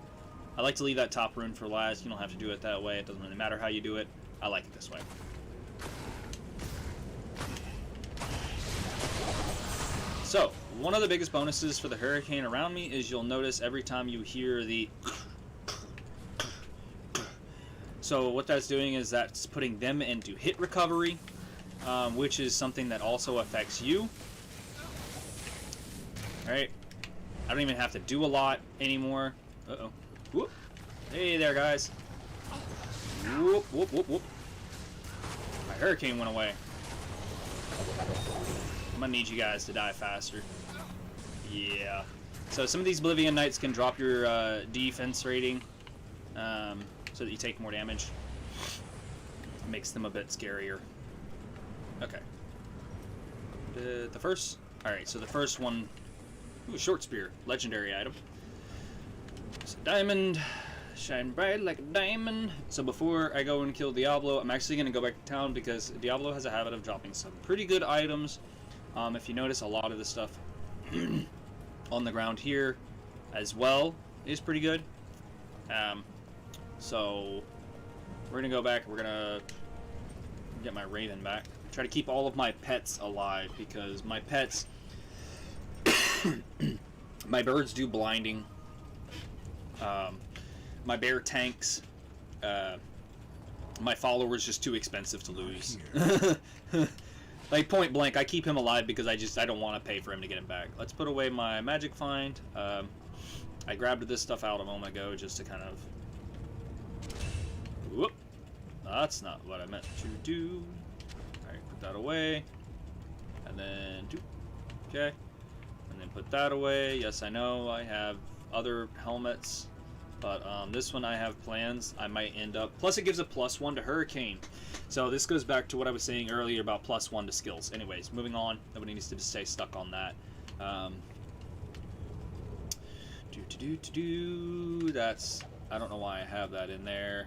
I like to leave that top rune for last. You don't have to do it that way. It doesn't really matter how you do it. I like it this way. So, one of the biggest bonuses for the hurricane around me is you'll notice every time you hear the So what that's doing is that's putting them into hit recovery, which is something that also affects you. Alright. I don't even have to do a lot anymore. Uh-oh. Whoop. Hey there, guys. Whoop, whoop, whoop, whoop. My hurricane went away. I'm gonna need you guys to die faster. Yeah. So some of these Oblivion Knights can drop your defense rating so that you take more damage. It makes them a bit scarier. Okay. The first... Alright, so the first one... Ooh, short spear. Legendary item. It's a diamond. Shine bright like a diamond. So before I go and kill Diablo, I'm actually going to go back to town because Diablo has a habit of dropping some pretty good items. If you notice, a lot of the stuff on the ground here as well is pretty good. So we're going to go back. We're going to get my raven back. Try to keep all of my pets alive because my pets... my birds do blinding. My bear tanks. My follower's just too expensive to lose. Like point blank, I keep him alive because I don't want to pay for him to get him back. Let's put away my magic find. I grabbed this stuff out a moment ago just to kind of... Whoop. That's not what I meant to do. Alright, put that away. And then do... Okay. And then put that away. Yes, I know I have other helmets. But this one I have plans. I might end up... Plus it gives a +1 to Hurricane. So this goes back to what I was saying earlier about +1 to skills. Anyways, moving on. Nobody needs to stay stuck on that. That's... I don't know why I have that in there.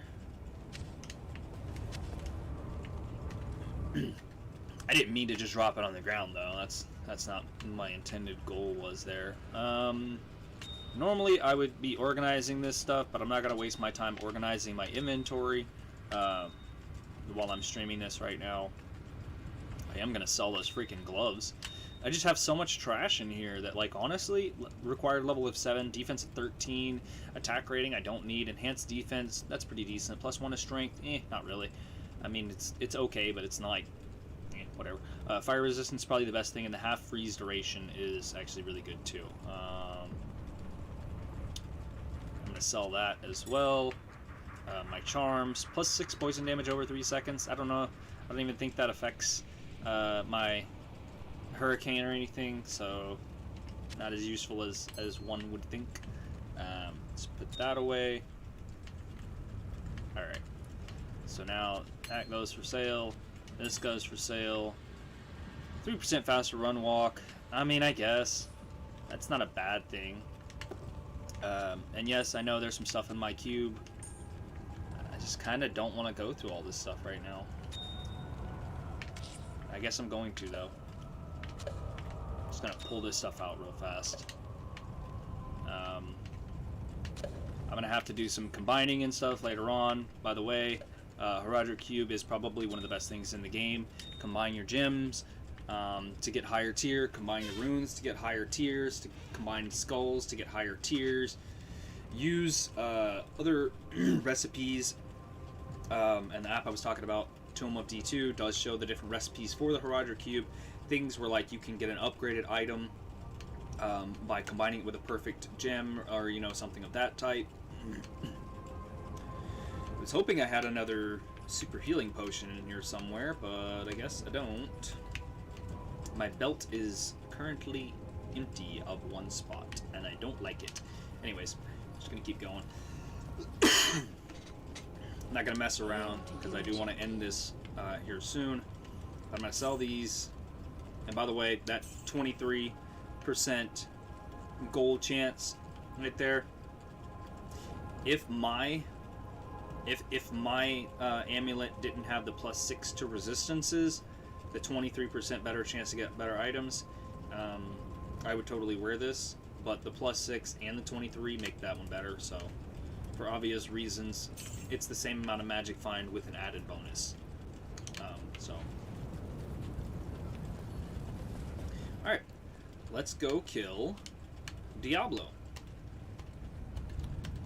I didn't mean to just drop it on the ground, though. That's not my intended goal was there. Normally, I would be organizing this stuff, but I'm not going to waste my time organizing my inventory while I'm streaming this right now. I am going to sell those freaking gloves. I just have so much trash in here that, like, honestly, required level of 7, defense of 13, attack rating I don't need, enhanced defense, that's pretty decent, +1 to strength, not really. I mean, it's okay, but it's not like, whatever. Fire resistance is probably the best thing, and the half freeze duration is actually really good, too. I'm going to sell that as well. My charms, +6 poison damage over 3 seconds. I don't know. I don't even think that affects my hurricane or anything, so not as useful as one would think. Let's put that away. Alright. So now that goes for sale. This goes for sale. 3% faster run walk. I mean, I guess. That's not a bad thing. And yes, I know there's some stuff in my cube. I just kind of don't want to go through all this stuff right now. I guess I'm going to, though. Just gonna pull this stuff out real fast. I'm gonna have to do some combining and stuff later on. By the way, Herodric Cube is probably one of the best things in the game. Combine your gems to get higher tier, combine your runes to get higher tiers, to combine skulls to get higher tiers. Use other recipes, and the app I was talking about, Tome of D2, does show the different recipes for the Herodric Cube. Things where, like, you can get an upgraded item by combining it with a perfect gem or, you know, something of that type. I was hoping I had another super healing potion in here somewhere, but I guess I don't. My belt is currently empty of one spot, and I don't like it. Anyways, just gonna keep going. I'm not gonna mess around because I do want to end this here soon. I'm gonna sell these. And by the way, that 23% gold chance right there. If my amulet didn't have the +6 to resistances, the 23% better chance to get better items, I would totally wear this. But the +6 and the 23 make that one better. So, for obvious reasons, it's the same amount of magic find with an added bonus. Alright, let's go kill Diablo.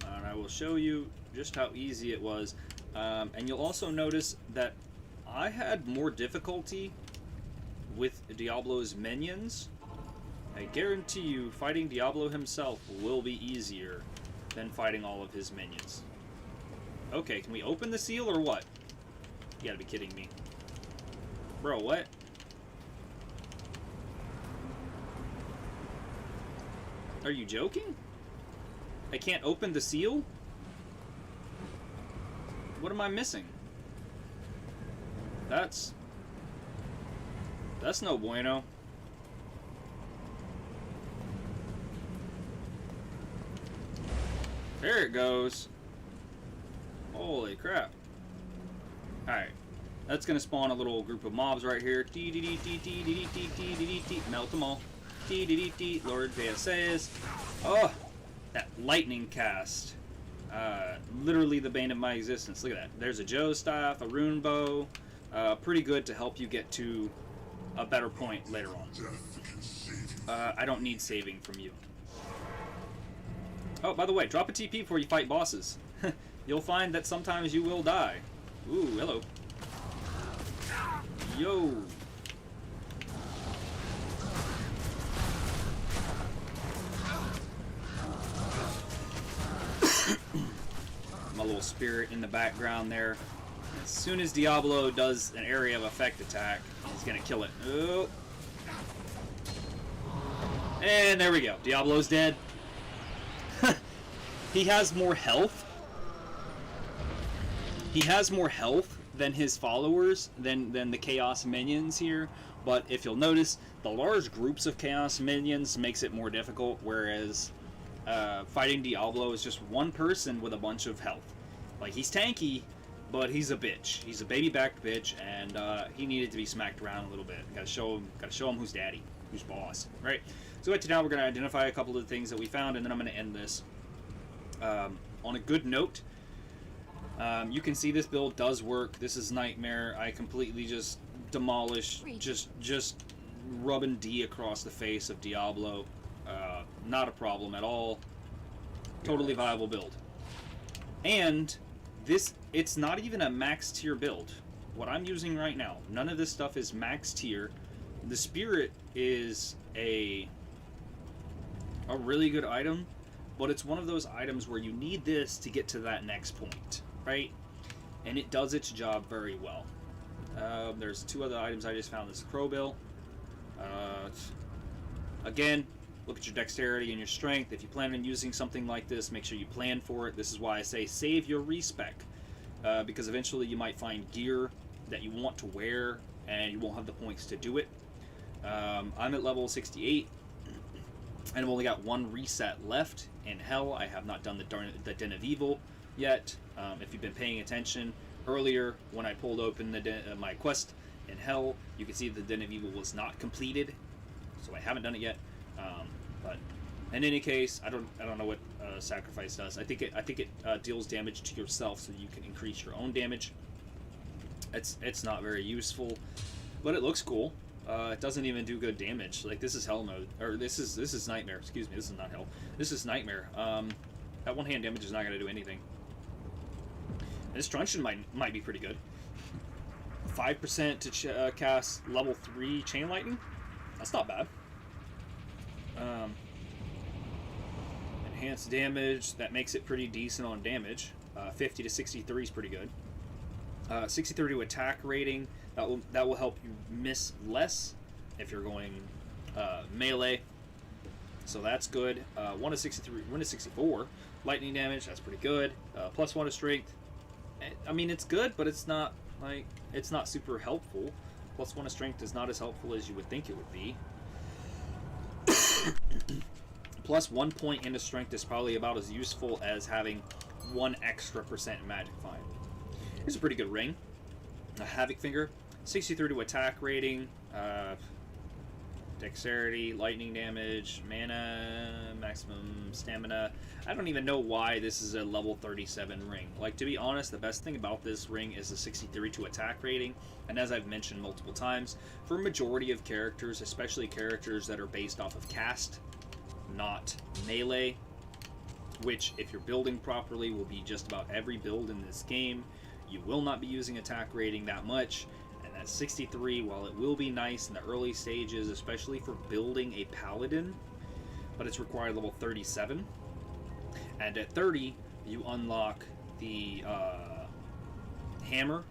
And I will show you just how easy it was. And you'll also notice that I had more difficulty with Diablo's minions. I guarantee you, fighting Diablo himself will be easier than fighting all of his minions. Okay, can we open the seal or what? You gotta be kidding me. Bro, what? Are you joking? I can't open the seal? What am I missing? That's no bueno. There it goes. Holy crap. Alright. That's gonna spawn a little group of mobs right here. Melt them all. Lord VSAs. Oh! That lightning cast. Literally the bane of my existence. Look at that. There's a Joe staff, a rune bow. Pretty good to help you get to a better point later on. I don't need saving from you. Oh, by the way, drop a TP before you fight bosses. You'll find that sometimes you will die. Ooh, hello. Yo! My little spirit in the background there. As soon as Diablo does an area of effect attack, he's gonna kill it. Oh. And there we go. Diablo's dead. He has more health. He has more health than his followers, than the Chaos minions here. But if you'll notice, the large groups of Chaos minions makes it more difficult, whereas fighting Diablo is just one person with a bunch of health. Like, he's tanky, but he's a bitch. He's a baby-backed bitch, and he needed to be smacked around a little bit. Gotta show him who's daddy, who's boss, right? So now we're gonna identify a couple of the things that we found, and then I'm gonna end this on a good note. You can see this build does work. This is Nightmare. I completely just demolished, just rubbing D across the face of Diablo. Not a problem at all. Totally viable build. And it's not even a max tier build. What I'm using right now, none of this stuff is max tier. The Spirit is a really good item, but it's one of those items where you need this to get to that next point, right? And it does its job very well. There's two other items I just found. This Crowbill. Again, look at your dexterity and your strength. If you plan on using something like this, make sure you plan for it. This is why I say save your respec, because eventually you might find gear that you want to wear and you won't have the points to do it. I'm at level 68 and I've only got one reset left in Hell. I have not done the Den of Evil yet. If you've been paying attention earlier when I pulled open my quest in Hell, you can see the Den of Evil was not completed, so I haven't done it yet. But in any case, I don't know what sacrifice does. I think it deals damage to yourself, so you can increase your own damage. It's not very useful, but it looks cool. It doesn't even do good damage. Like, this is Hell mode, or this is Nightmare. Excuse me, this is not Hell. This is Nightmare. That one hand damage is not going to do anything. And this truncheon might be pretty good. 5% to cast level 3 Chain Lightning. That's not bad. Enhanced damage, that makes it pretty decent on damage. 50 to 63 is pretty good. 63 to attack rating, that will help you miss less if you're going melee. So that's good. 1 to 63, 1 to 64 lightning damage, that's pretty good. Plus 1 to strength. I mean, it's good, but it's not super helpful. Plus 1 to strength is not as helpful as you would think it would be. Plus 1 point into strength is probably about as useful as having 1 extra % magic find. Here's a pretty good ring. A Havoc Finger. 63 to attack rating. Dexterity, lightning damage, mana, maximum stamina. I don't even know why this is a level 37 ring. Like, to be honest, the best thing about this ring is the 63 to attack rating. And as I've mentioned multiple times, for a majority of characters, especially characters that are based off of cast, not melee, which if you're building properly will be just about every build in this game, You will not be using attack rating that much, and at 63, while it will be nice in the early stages, especially for building a paladin, but it's required level 37. And at 30, you unlock the hammer,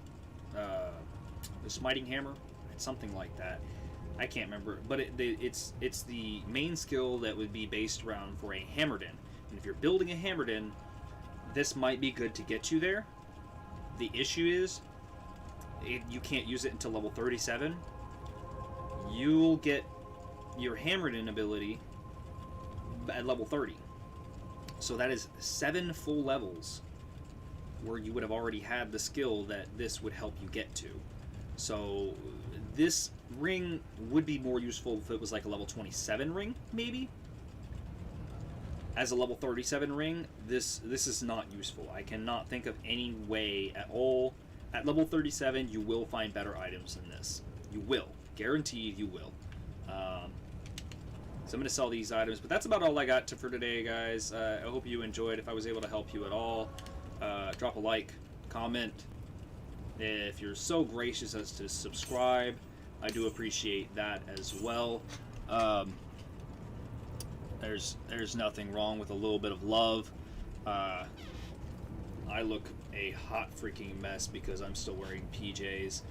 the smiting hammer, something like that. I can't remember, but it's the main skill that would be based around for a Hammerdin. And if you're building a Hammerdin, this might be good to get you there. The issue is, you can't use it until level 37. You'll get your Hammerdin ability at level 30. So that is 7 full levels where you would have already had the skill that this would help you get to. So this ring would be more useful if it was like a level 27 ring, maybe. As a level 37 ring, this is not useful. I cannot think of any way at all. At level 37, you will find better items than this. You will. Guaranteed you will. So I'm going to sell these items, but that's about all I got for today, guys. I hope you enjoyed. If I was able to help you at all, drop a like, comment. If you're so gracious as to subscribe, I do appreciate that as well. There's nothing wrong with a little bit of love. I look a hot freaking mess because I'm still wearing PJs.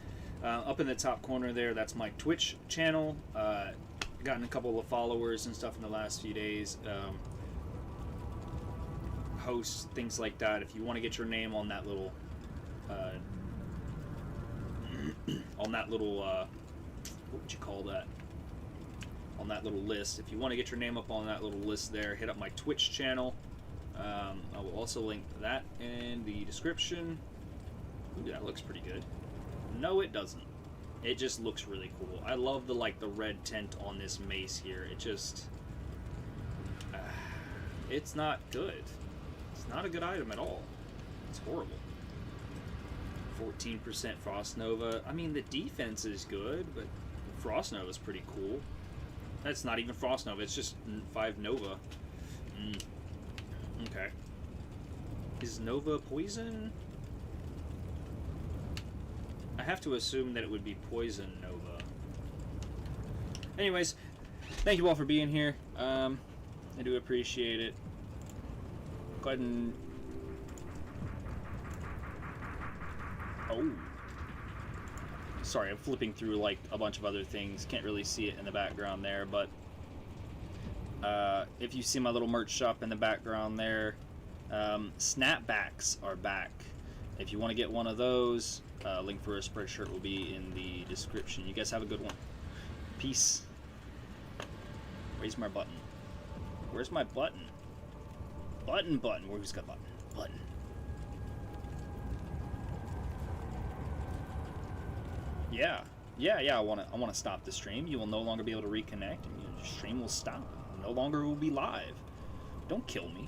Up in the top corner there, that's my Twitch channel. Gotten a couple of followers and stuff in the last few days. Hosts, things like that. If you want to get your name on that little what would you call that? On that little list. If you want to get your name up on that little list there, hit up my Twitch channel. I will also link that in the description. Ooh, that looks pretty good. No, it doesn't. It just looks really cool. I love the red tint on this mace here. It just it's not good. It's not a good item at all. It's horrible. 14% Frost Nova. I mean, the defense is good, but Frost Nova is pretty cool. That's not even Frost Nova. It's just 5 Nova. Okay. Is Nova poison? I have to assume that it would be poison Nova. Anyways, thank you all for being here. I do appreciate it. Go ahead and... Oh. Sorry, I'm flipping through a bunch of other things. Can't really see it in the background there, but if you see my little merch shop in the background there, snapbacks are back. If you want to get one of those, link for a spread shirt will be in the description. You guys have a good one. Peace. Where's my button? Where's my button? Button. Where's got button? Button. Yeah. I want to stop the stream. You will no longer be able to reconnect, and your stream will stop. No longer will be live. Don't kill me.